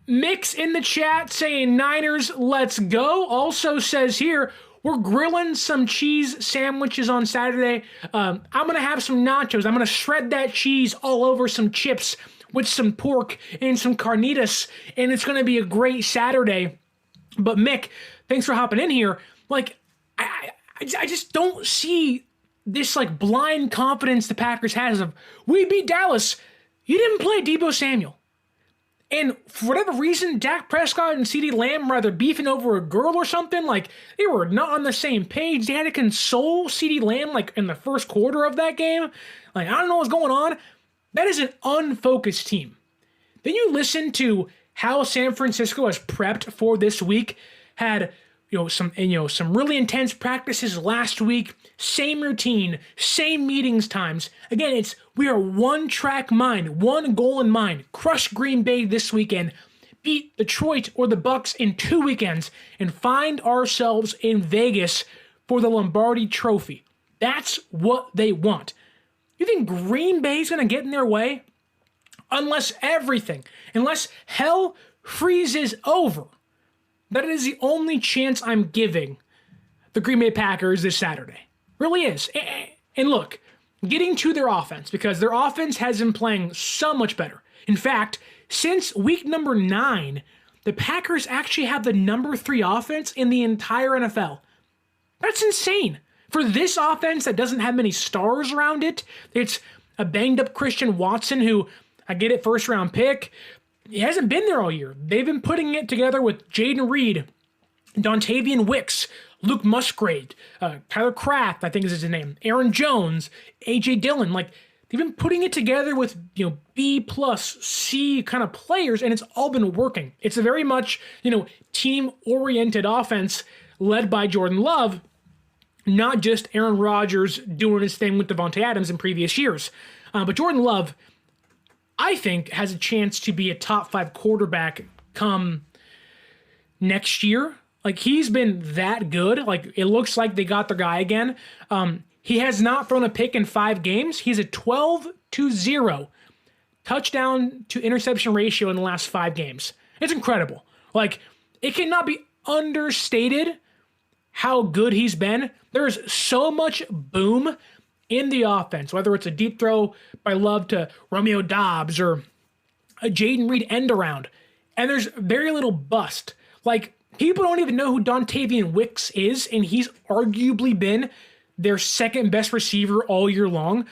Mix in the chat saying Niners, let's go. Also says here, we're grilling some cheese sandwiches on Saturday. I'm going to have some nachos. I'm going to shred that cheese all over some chips with some pork and some carnitas. And it's going to be a great Saturday. But Mick, thanks for hopping in here. Like, I just don't see this like blind confidence the Packers has of, we beat Dallas. You didn't play Deebo Samuel. And for whatever reason, Dak Prescott and CeeDee Lamb were either beefing over a girl or something. Like, they were not on the same page. They had to console CeeDee Lamb, like, in the first quarter of that game. Like, I don't know what's going on. That is an unfocused team. Then you listen to how San Francisco has prepped for this week. Had, some really intense practices last week. Same routine, same meetings times. Again, we are one track mind, one goal in mind. Crush Green Bay this weekend, beat Detroit or the Bucks in 2 weekends, and find ourselves in Vegas for the Lombardi Trophy. That's what they want. You think Green Bay's going to get in their way? Unless hell freezes over. That is the only chance I'm giving the Green Bay Packers this Saturday. Really is. And look, getting to their offense, because their offense has been playing so much better. In fact, since week number 9, the Packers actually have the number 3 offense in the entire NFL. That's insane. For this offense that doesn't have many stars around it, it's a banged-up Christian Watson who, I get it, first-round pick. He hasn't been there all year. They've been putting it together with Jaden Reed, Dontavian Wicks, Luke Musgrave, Tyler Kraft, I think is his name, Aaron Jones, A.J. Dillon. Like, they've been putting it together with, B plus C kind of players, and it's all been working. It's a very much, team-oriented offense led by Jordan Love, not just Aaron Rodgers doing his thing with Devontae Adams in previous years. But Jordan Love, I think, has a chance to be a top 5 quarterback come next year. Like, he's been that good. Like, it looks like they got their guy again. He has not thrown a pick in 5 games. He's a 12-0 touchdown to interception ratio in the last 5 games. It's incredible. Like, it cannot be understated how good he's been. There's so much boom in the offense, whether it's a deep throw by Love to Romeo Doubs or a Jaden Reed end around, and there's very little bust. Like, people don't even know who Dontavian Wicks is, and he's arguably been their second best receiver all year long.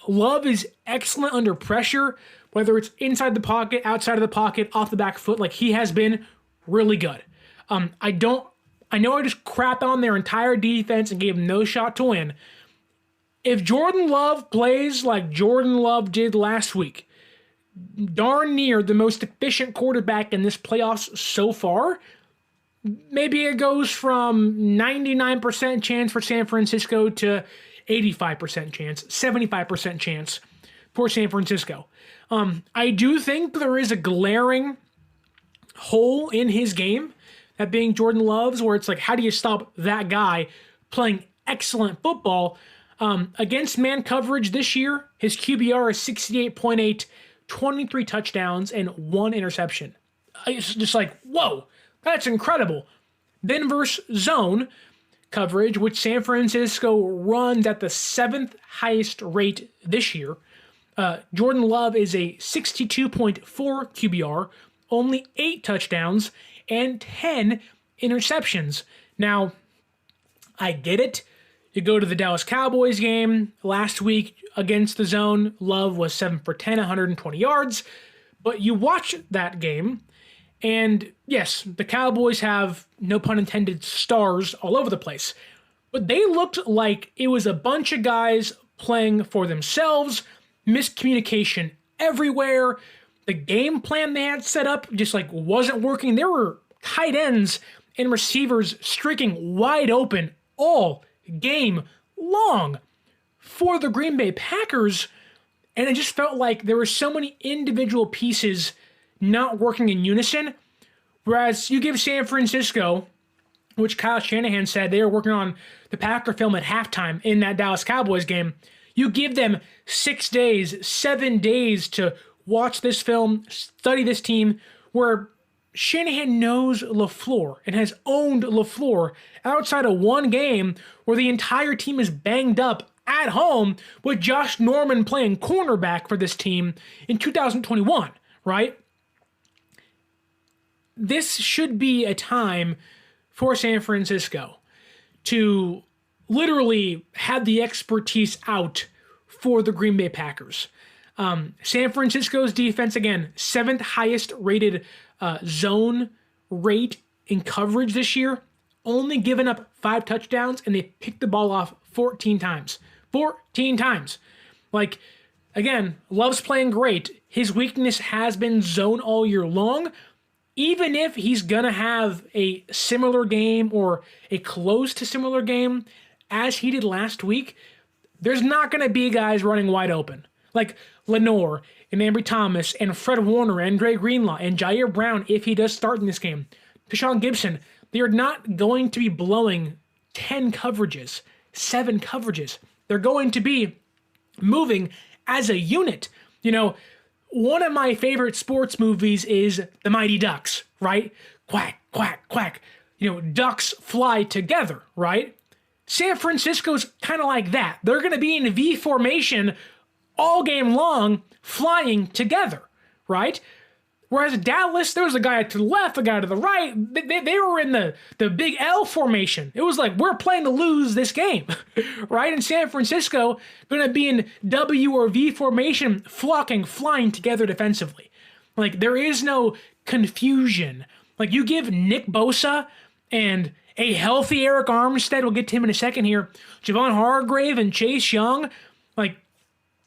Love is excellent under pressure, whether it's inside the pocket, outside of the pocket, off the back foot. Like, he has been really good. I know I just crap on their entire defense and gave them no shot to win. If Jordan Love plays like Jordan Love did last week, darn near the most efficient quarterback in this playoffs so far, maybe it goes from 99% chance for San Francisco to 85% chance, 75% chance for San Francisco. I do think there is a glaring hole in his game, that being Jordan Love's, where it's like, how do you stop that guy playing excellent football? Against man coverage this year, his QBR is 68.8, 23 touchdowns, and 1 interception. It's just like, whoa, that's incredible. Then versus zone coverage, which San Francisco runs at the 7th highest rate this year, Jordan Love is a 62.4 QBR, only 8 touchdowns, and 10 interceptions. Now, I get it. You go to the Dallas Cowboys game last week against the zone, Love was 7 for 10, 120 yards. But you watch that game, and yes, the Cowboys have, no pun intended, stars all over the place. But they looked like it was a bunch of guys playing for themselves, miscommunication everywhere. The game plan they had set up just like wasn't working. There were tight ends and receivers streaking wide open all game long for the Green Bay Packers, and it just felt like there were so many individual pieces not working in unison. Whereas you give San Francisco which Kyle Shanahan said they were working on the Packer film at halftime in that Dallas Cowboys game. You give them 6 days, 7 days to watch this film, study this team, where Shanahan knows LaFleur and has owned LaFleur outside of one game where the entire team is banged up at home with Josh Norman playing cornerback for this team in 2021, right? This should be a time for San Francisco to literally have the expertise out for the Green Bay Packers. San Francisco's defense, again, 7th highest rated zone rate in coverage this year, only given up 5 touchdowns, and they picked the ball off 14 times. 14 times. Like, again, Love's playing great. His weakness has been zone all year long. Even if he's going to have a similar game or a close to similar game as he did last week, there's not going to be guys running wide open. Like Lenore and Ambry Thomas and Fred Warner and Dre Greenlaw and Jair Brown, if he does start in this game. Deshaun Gibson, they are not going to be blowing 10 coverages, 7 coverages. They're going to be moving as a unit. You know, one of my favorite sports movies is The Mighty Ducks, right? Quack, quack, quack. You know, ducks fly together, right? San Francisco's kind of like that. They're going to be in V formation all game long, flying together, right? Whereas Dallas, there was a guy to the left, a guy to the right. They were in the big L formation. It was like, we're playing to lose this game, right? And San Francisco going to be in W or V formation, flocking, flying together defensively. Like, there is no confusion. Like, you give Nick Bosa and a healthy Eric Armstead, we'll get to him in a second here, Javon Hargrave and Chase Young. Like,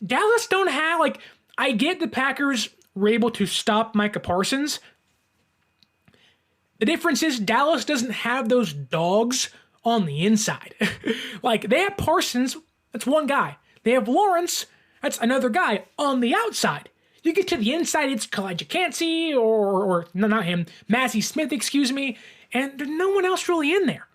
Dallas don't have, like, I get the Packers were able to stop Micah Parsons. The difference is Dallas doesn't have those dogs on the inside. Like, they have Parsons, that's one guy. They have Lawrence, that's another guy on the outside. You get to the inside, it's Kalijah Cansey or no, not him, Massey Smith, excuse me, and there's no one else really in there.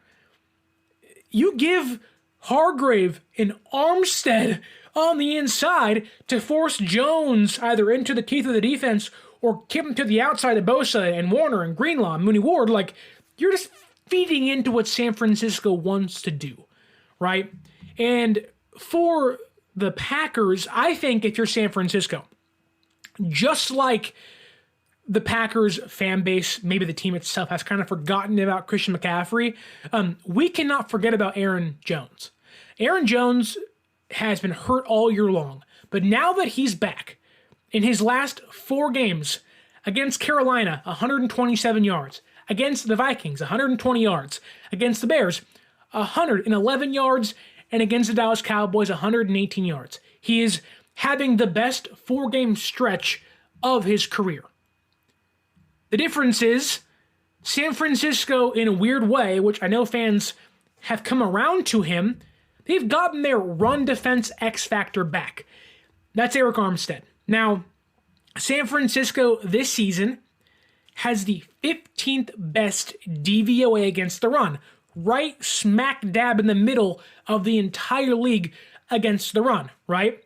You give Hargrave and Armstead on the inside to force Jones either into the teeth of the defense or kick him to the outside of Bosa and Warner and Greenlaw and Mooney Ward. Like, you're just feeding into what San Francisco wants to do, right? And for the Packers, I think if you're San Francisco, just like the Packers fan base, maybe the team itself has kind of forgotten about Christian McCaffrey, we cannot forget about Aaron Jones. Aaron Jones has been hurt all year long, but now that he's back, in his last 4 games, against Carolina, 127 yards, against the Vikings, 120 yards, against the Bears, 111 yards, and against the Dallas Cowboys, 118 yards. He is having the best 4-game stretch of his career. The difference is San Francisco, in a weird way, which I know fans have come around to him, they've gotten their run defense X factor back. That's Eric Armstead. Now, San Francisco this season has the 15th best DVOA against the run, right smack dab in the middle of the entire league against the run, right?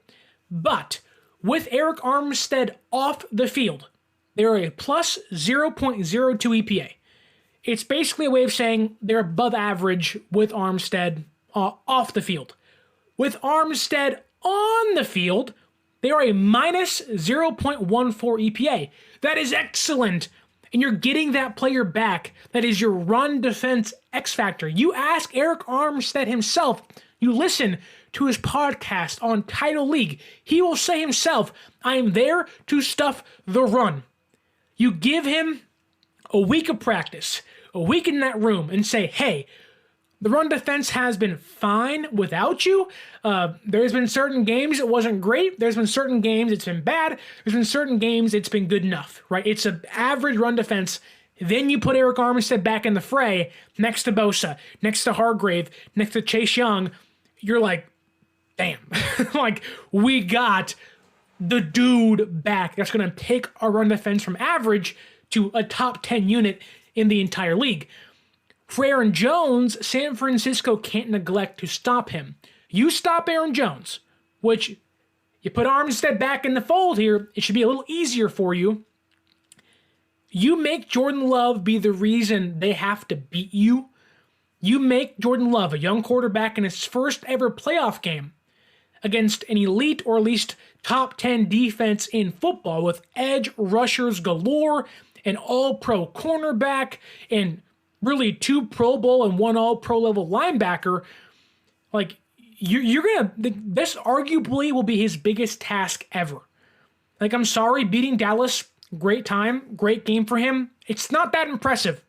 But with Eric Armstead off the field, they're a plus 0.02 EPA. It's basically a way of saying they're above average with Armstead off the field. With Armstead on the field, they are a minus 0.14 EPA. That is excellent. And you're getting that player back. That is your run defense X factor. You ask Eric Armstead himself, you listen to his podcast on Title League, he will say himself, I am there to stuff the run. You give him a week of practice, a week in that room, and say, hey, the run defense has been fine without you. There's been certain games it wasn't great. There's been certain games it's been bad. There's been certain games it's been good enough, right? It's an average run defense. Then you put Eric Armstead back in the fray next to Bosa, next to Hargrave, next to Chase Young. You're like, damn, like we got the dude back. That's going to take our run defense from average to a top 10 unit in the entire league. For Aaron Jones, San Francisco can't neglect to stop him. You stop Aaron Jones, which you put Armstead back in the fold here, it should be a little easier for you. You make Jordan Love be the reason they have to beat you. You make Jordan Love, a young quarterback in his first ever playoff game, against an elite or at least top 10 defense in football with edge rushers galore, an all-pro cornerback, and really 2 Pro Bowl and 1 all-pro level linebacker. Like, this arguably will be his biggest task ever. Like, I'm sorry, beating Dallas, great time, great game for him. It's not that impressive.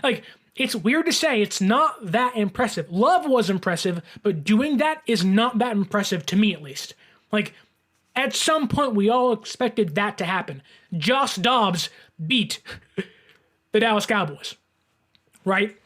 Like, it's weird to say, it's not that impressive. Love was impressive, but doing that is not that impressive to me, at least. Like, at some point, we all expected that to happen. Josh Dobbs beat the Dallas Cowboys, right?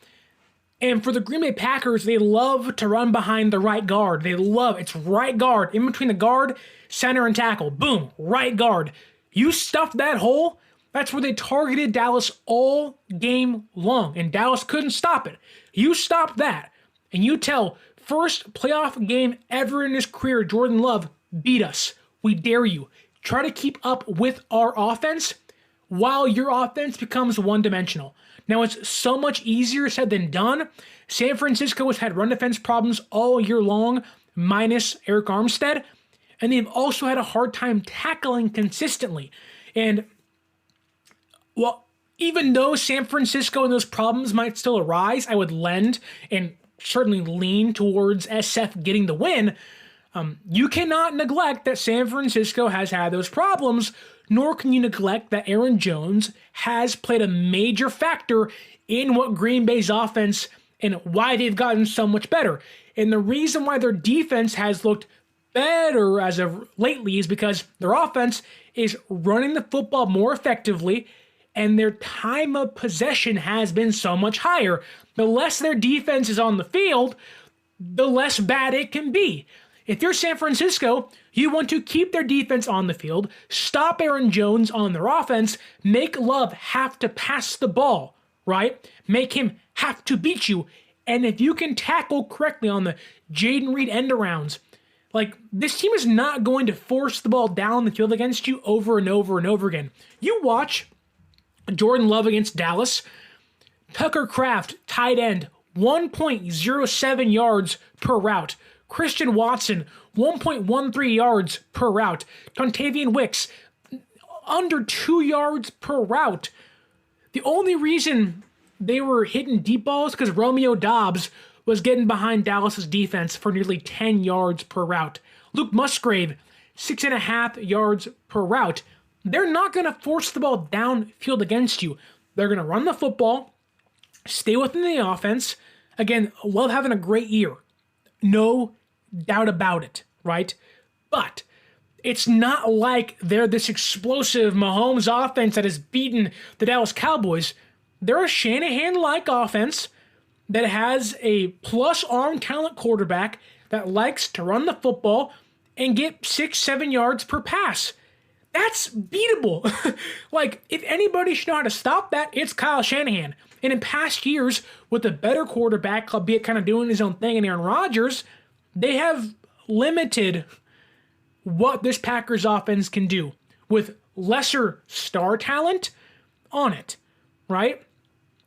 And for the Green Bay Packers, they love to run behind the right guard. It's right guard, in between the guard, center, and tackle. Boom, right guard. You stuffed that hole, that's where they targeted Dallas all game long, and Dallas couldn't stop it. You stopped that, and you tell first playoff game ever in his career, Jordan Love, beat us. We dare you. Try to keep up with our offense while your offense becomes one-dimensional. Now, it's so much easier said than done. San Francisco has had run defense problems all year long, minus Eric Armstead, and they've also had a hard time tackling consistently. And, well, even though San Francisco and those problems might still arise, I would lend and certainly lean towards SF getting the win. You cannot neglect that San Francisco has had those problems, nor can you neglect that Aaron Jones has played a major factor in what Green Bay's offense and why they've gotten so much better. And the reason why their defense has looked better as of lately is because their offense is running the football more effectively and their time of possession has been so much higher. The less their defense is on the field, the less bad it can be. If you're San Francisco, you want to keep their defense on the field, stop Aaron Jones on their offense, make Love have to pass the ball, right? Make him have to beat you. And if you can tackle correctly on the Jaden Reed end-arounds, like, this team is not going to force the ball down the field against you over and over and over again. You watch Jordan Love against Dallas, Tucker Kraft, tight end, 1.07 yards per route. Christian Watson, 1.13 yards per route. Contavious Wicks, under 2 yards per route. The only reason they were hitting deep balls because Romeo Doubs was getting behind Dallas's defense for nearly 10 yards per route. Luke Musgrave, 6.5 yards per route. They're not going to force the ball downfield against you. They're going to run the football, stay within the offense. Again, Love having a great year. No doubt about it, right? But it's not like they're this explosive Mahomes offense that has beaten the Dallas Cowboys. They're a Shanahan-like offense that has a plus arm talent quarterback that likes to run the football and get 6-7 yards per pass. That's beatable. Like, if anybody should know how to stop that, it's Kyle Shanahan. And in past years, with a better quarterback, albeit kind of doing his own thing in Aaron Rodgers, they have limited what this Packers offense can do with lesser star talent on it, right?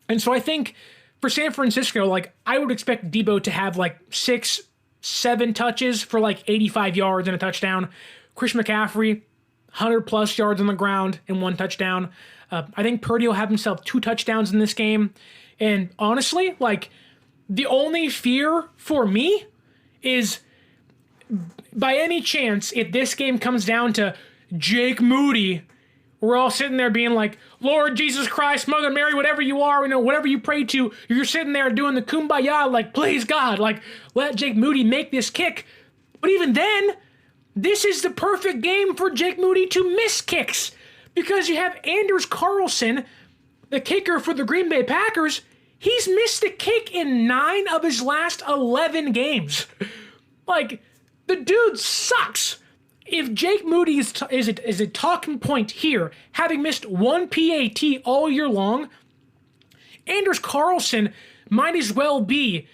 And so I think for San Francisco, like, I would expect Debo to have like 6-7 touches for like 85 yards and a touchdown. Christian McCaffrey, 100 plus yards on the ground and 1 touchdown. I think Purdy will have himself 2 touchdowns in this game. And honestly, like, the only fear for me is, by any chance, if this game comes down to Jake Moody, we're all sitting there being like, Lord Jesus Christ, Mother Mary, whatever you are, you know, whatever you pray to, you're sitting there doing the kumbaya, like, please God, like, let Jake Moody make this kick. But even then, this is the perfect game for Jake Moody to miss kicks, because you have Anders Carlson, the kicker for the Green Bay Packers. He's missed a kick in 9 of his last 11 games. Like, the dude sucks. If Jake Moody is a talking point here, having missed 1 PAT all year long, Anders Carlson might as well be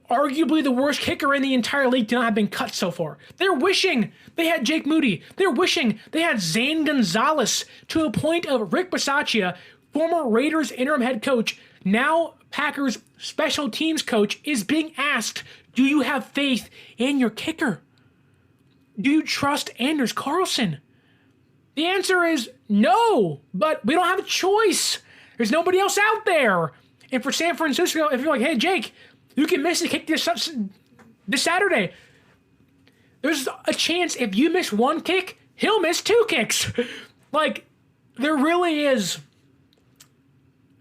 arguably the worst kicker in the entire league to not have been cut so far. They're wishing they had Jake Moody. They're wishing they had Zane Gonzalez, to a point of Rick Bisaccia, former Raiders interim head coach, now Packers special teams coach, is being asked, do you have faith in your kicker? Do you trust Anders Carlson? The answer is no, but we don't have a choice. There's nobody else out there. And for San Francisco, if you're like, hey, Jake, you can miss a kick this Saturday, there's a chance if you miss one kick, he'll miss two kicks. Like, there really is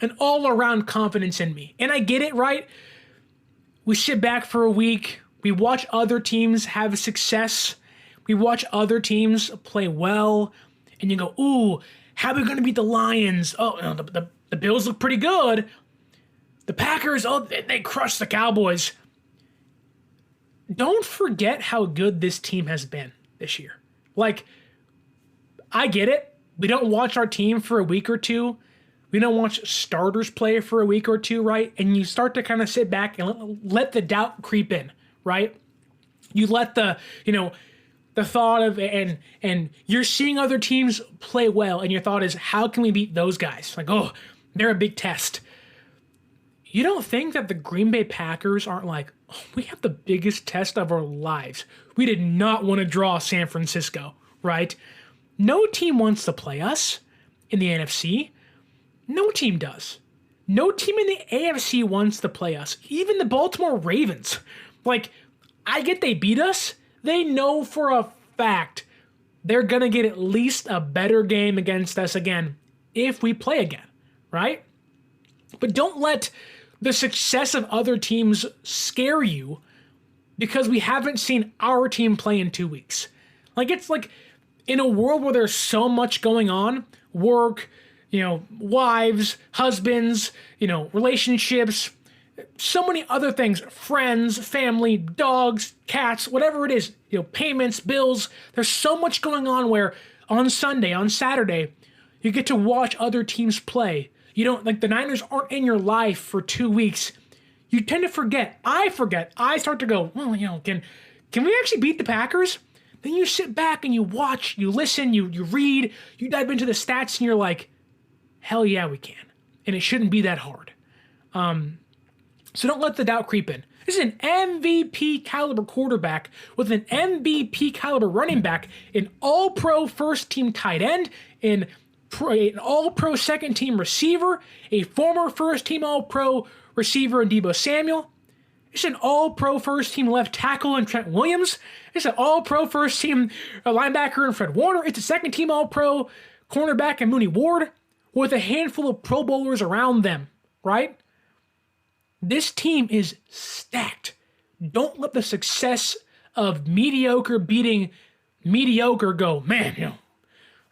an all-around confidence in me. And I get it, right? We sit back for a week. We watch other teams have success. We watch other teams play well. And you go, ooh, how are we going to beat the Lions? Oh, the Bills look pretty good. The Packers, they crushed the Cowboys. Don't forget how good this team has been this year. Like, I get it. We don't watch our team for a week or two. We don't watch starters play for a week or two, right? And you start to kind of sit back and let the doubt creep in, right? You let the thought of, and you're seeing other teams play well, and your thought is, how can we beat those guys? Like, oh, they're a big test. You don't think that the Green Bay Packers aren't like, oh, we have the biggest test of our lives. We did not want to draw San Francisco, right? No team wants to play us in the NFC. No team does. No team in the AFC wants to play us. Even the Baltimore Ravens. Like, I get they beat us. They know for a fact they're going to get at least a better game against us again if we play again, right? But don't let the success of other teams scare you because we haven't seen our team play in 2 weeks. Like, it's like in a world where there's so much going on, work, wives, husbands, relationships, so many other things, friends, family, dogs, cats, whatever it is, payments, bills. There's so much going on where on Sunday, on Saturday, you get to watch other teams play. You don't, like, the Niners aren't in your life for 2 weeks. You tend to forget. I forget. I start to go, well, can we actually beat the Packers? Then you sit back and you watch, you listen, you read, you dive into the stats, and you're like, hell yeah, we can. And it shouldn't be that hard. So don't let the doubt creep in. This is an MVP caliber quarterback with an MVP caliber running back, an all-pro first-team tight end, an all-pro second-team receiver, a former first-team all-pro receiver in Deebo Samuel. It's an all-pro first-team left tackle in Trent Williams. It's an all-pro first-team linebacker in Fred Warner. It's a second-team all-pro cornerback in Mooney Ward with a handful of Pro Bowlers around them, right? This team is stacked. Don't let the success of mediocre beating mediocre go, man,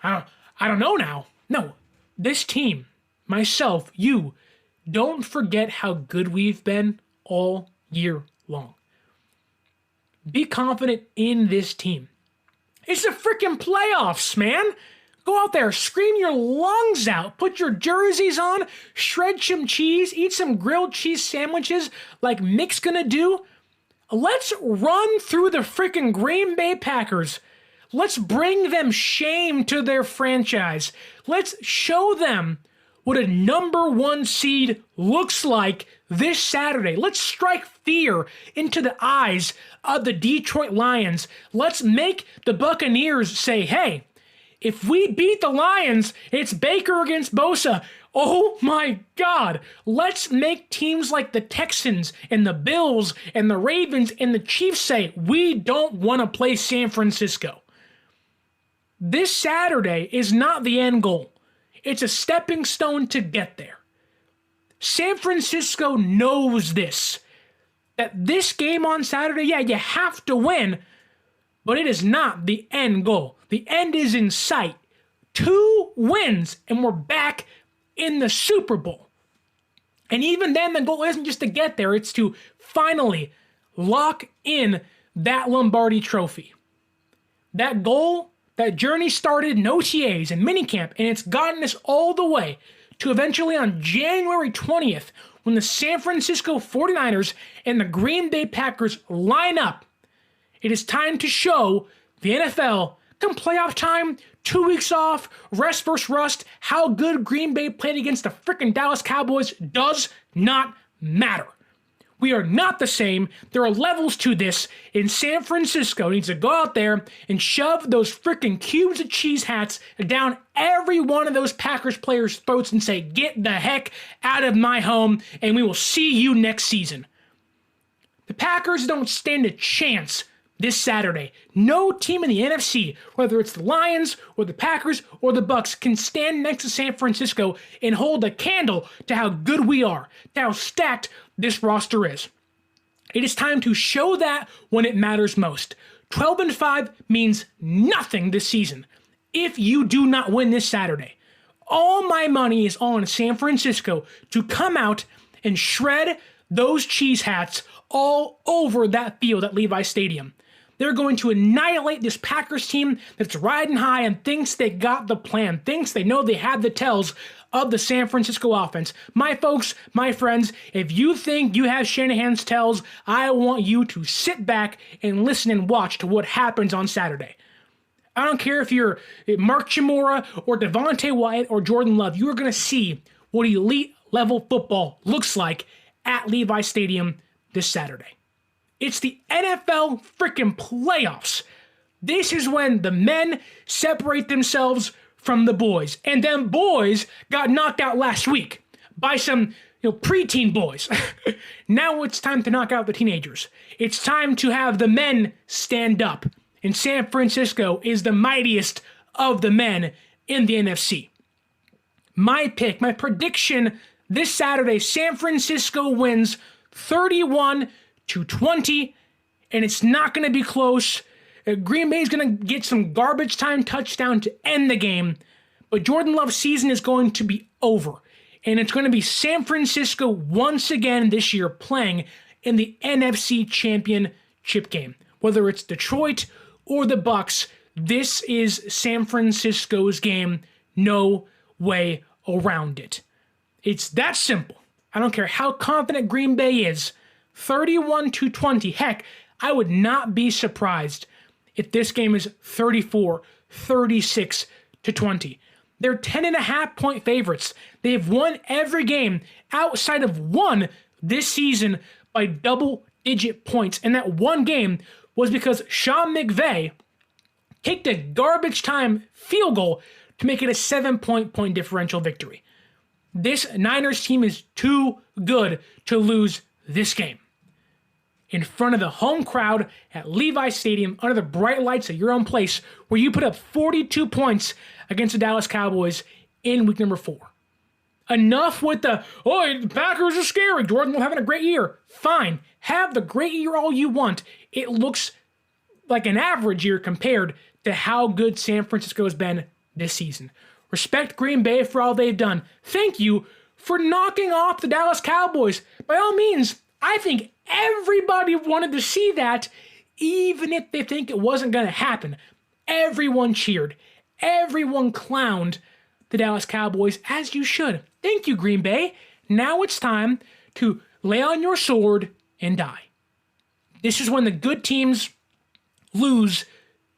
I don't know now. No, this team, myself, you, don't forget how good we've been all year long. Be confident in this team. It's the freaking playoffs, man. Go out there, scream your lungs out, put your jerseys on, shred some cheese, eat some grilled cheese sandwiches like Mick's gonna do. Let's run through the freaking Green Bay Packers. Let's bring them shame to their franchise. Let's show them what a number one seed looks like this Saturday. Let's strike fear into the eyes of the Detroit Lions. Let's make the Buccaneers say, hey, if we beat the Lions, it's Baker against Bosa. Oh my God. Let's make teams like the Texans and the Bills and the Ravens and the Chiefs say, we don't want to play San Francisco. This Saturday is not the end goal. It's a stepping stone to get there. San Francisco knows this. That this game on Saturday, yeah, you have to win, but it is not the end goal. The end is in sight. 2 wins, and we're back in the Super Bowl. And even then, the goal isn't just to get there. It's to finally lock in that Lombardi trophy. That goal, that journey started in OTAs and minicamp, and it's gotten us all the way to eventually on January 20th, when the San Francisco 49ers and the Green Bay Packers line up, it is time to show the NFL, come playoff time, 2 weeks off, rest versus rust, how good Green Bay played against the freaking Dallas Cowboys does not matter. We are not the same. There are levels to this, and San Francisco needs to go out there and shove those freaking cubes of cheese hats down every one of those Packers players' throats and say, get the heck out of my home, and we will see you next season. The Packers don't stand a chance this Saturday. No team in the NFC, whether it's the Lions or the Packers or the Bucs, can stand next to San Francisco and hold a candle to how good we are, to how stacked this roster is. It is time to show that when it matters most. 12-5 means nothing this season if you do not win this Saturday. All my money is on San Francisco to come out and shred those cheese hats all over that field at Levi Stadium. They're going to annihilate this Packers team that's riding high and thinks they got the plan, thinks they know they have the tells of the San Francisco offense. My folks, my friends, if you think you have Shanahan's tells, I want you to sit back and listen and watch to what happens on Saturday. I don't care if you're Mark Chimura or Devontae Wyatt or Jordan Love, you are going to see what elite level football looks like at Levi Stadium this Saturday. It's the NFL freaking playoffs. This is when the men separate themselves from the boys. And them boys got knocked out last week by some preteen boys. Now it's time to knock out the teenagers. It's time to have the men stand up. And San Francisco is the mightiest of the men in the NFC. My pick, my prediction this Saturday, San Francisco wins 31-20, and it's not going to be close. Green Bay is going to get some garbage time touchdown to end the game, but Jordan Love's season is going to be over, and it's going to be San Francisco once again this year playing in the NFC Championship game. Whether it's Detroit or the Bucs, this is San Francisco's game. No way around it. It's that simple. I don't care how confident Green Bay is. 31-20. Heck, I would not be surprised if this game is 36-20. They're 10.5 point favorites. They've won every game outside of one this season by double-digit points. And that one game was because Sean McVay kicked a garbage time field goal to make it a 7-point differential victory. This Niners team is too good to lose this game. In front of the home crowd at Levi Stadium, under the bright lights of your own place, where you put up 42 points against the Dallas Cowboys in week number 4. Enough with the Packers are scary, Jordan, we're having a great year. Fine, have the great year all you want. It looks like an average year compared to how good San Francisco has been this season. Respect Green Bay for all they've done. Thank you for knocking off the Dallas Cowboys. By all means, I think everybody wanted to see that, even if they think it wasn't going to happen. Everyone cheered. Everyone clowned the Dallas Cowboys, as you should. Thank you, Green Bay. Now it's time to lay on your sword and die. This is when the good teams lose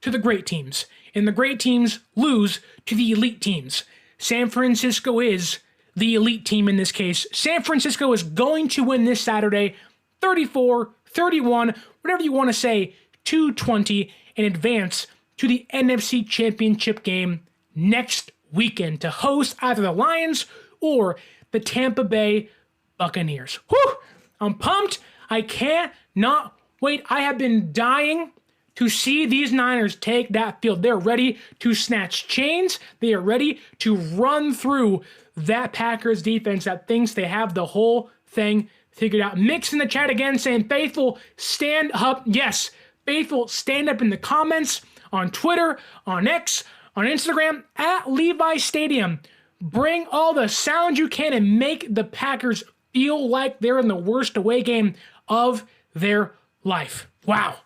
to the great teams, and the great teams lose to the elite teams. San Francisco is the elite team in this case. San Francisco is going to win this Saturday, 34-31, whatever you want to say, 2-20, and advance to the NFC Championship game next weekend to host either the Lions or the Tampa Bay Buccaneers. Whew! I'm pumped. I can't not wait. I have been dying to see these Niners take that field. They're ready to snatch chains. They are ready to run through that Packers defense that thinks they have the whole thing figured out. Mix in the chat again saying, Faithful, stand up. Yes, Faithful, stand up in the comments on Twitter, on X, on Instagram, at Levi Stadium. Bring all the sound you can and make the Packers feel like they're in the worst away game of their life. Wow.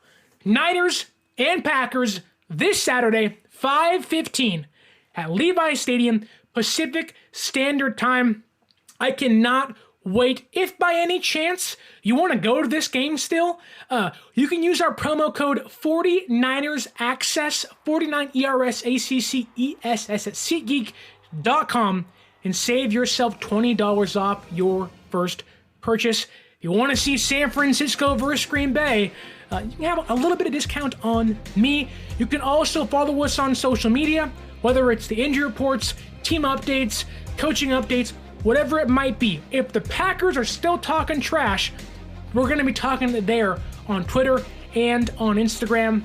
Niners and Packers this Saturday, 5:15 at Levi Stadium, Pacific Standard Time. I cannot wait. If by any chance you want to go to this game still, you can use our promo code 49ersaccess, 49ERSACCESS at SeatGeek.com and save yourself $20 off your first purchase. If you want to see San Francisco versus Green Bay, you can have a little bit of discount on me. You can also follow us on social media, whether it's the injury reports, team updates, coaching updates, whatever it might be. If the Packers are still talking trash, we're going to be talking there on Twitter and on Instagram.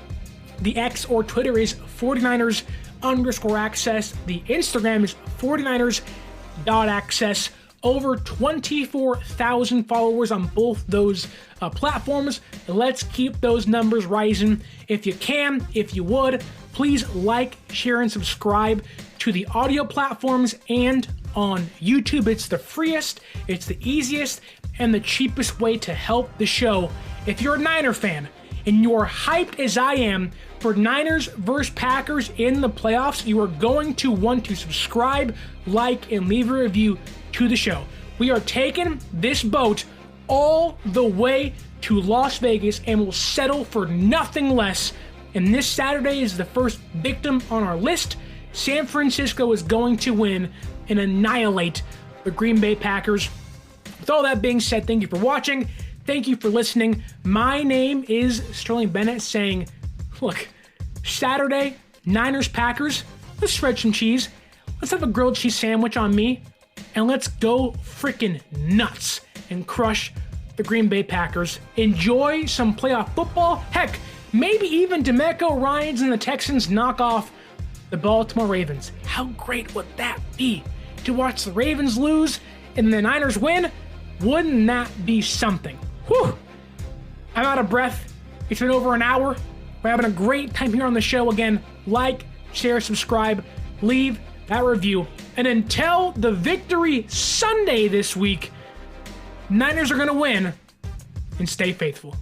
The X or Twitter is 49ers_access. The Instagram is 49ers.access. Over 24,000 followers on both those platforms. Let's keep those numbers rising. If you can, if you would, please like, share, and subscribe to the audio platforms and on YouTube. It's the freest, it's the easiest, and the cheapest way to help the show. If you're a Niner fan and you're hyped as I am for Niners versus Packers in the playoffs, you are going to want to subscribe, like, and leave a review to the show. We are taking this boat all the way to Las Vegas and will settle for nothing less. And this Saturday is the first victim on our list. San Francisco is going to win and annihilate the Green Bay Packers. With all that being said, thank you for watching. Thank you for listening. My name is Sterling Bennett saying, look, Saturday, Niners, Packers, let's shred some cheese. Let's have a grilled cheese sandwich on me. And let's go freaking nuts and crush the Green Bay Packers. Enjoy some playoff football. Heck, maybe even DeMeco Ryans and the Texans knock off the Baltimore Ravens. How great would that be? To watch the Ravens lose and the Niners win? Wouldn't that be something? Whew! I'm out of breath. It's been over an hour. We're having a great time here on the show. Again, like, share, subscribe, leave that review. And until the victory Sunday this week, Niners are going to win and stay faithful.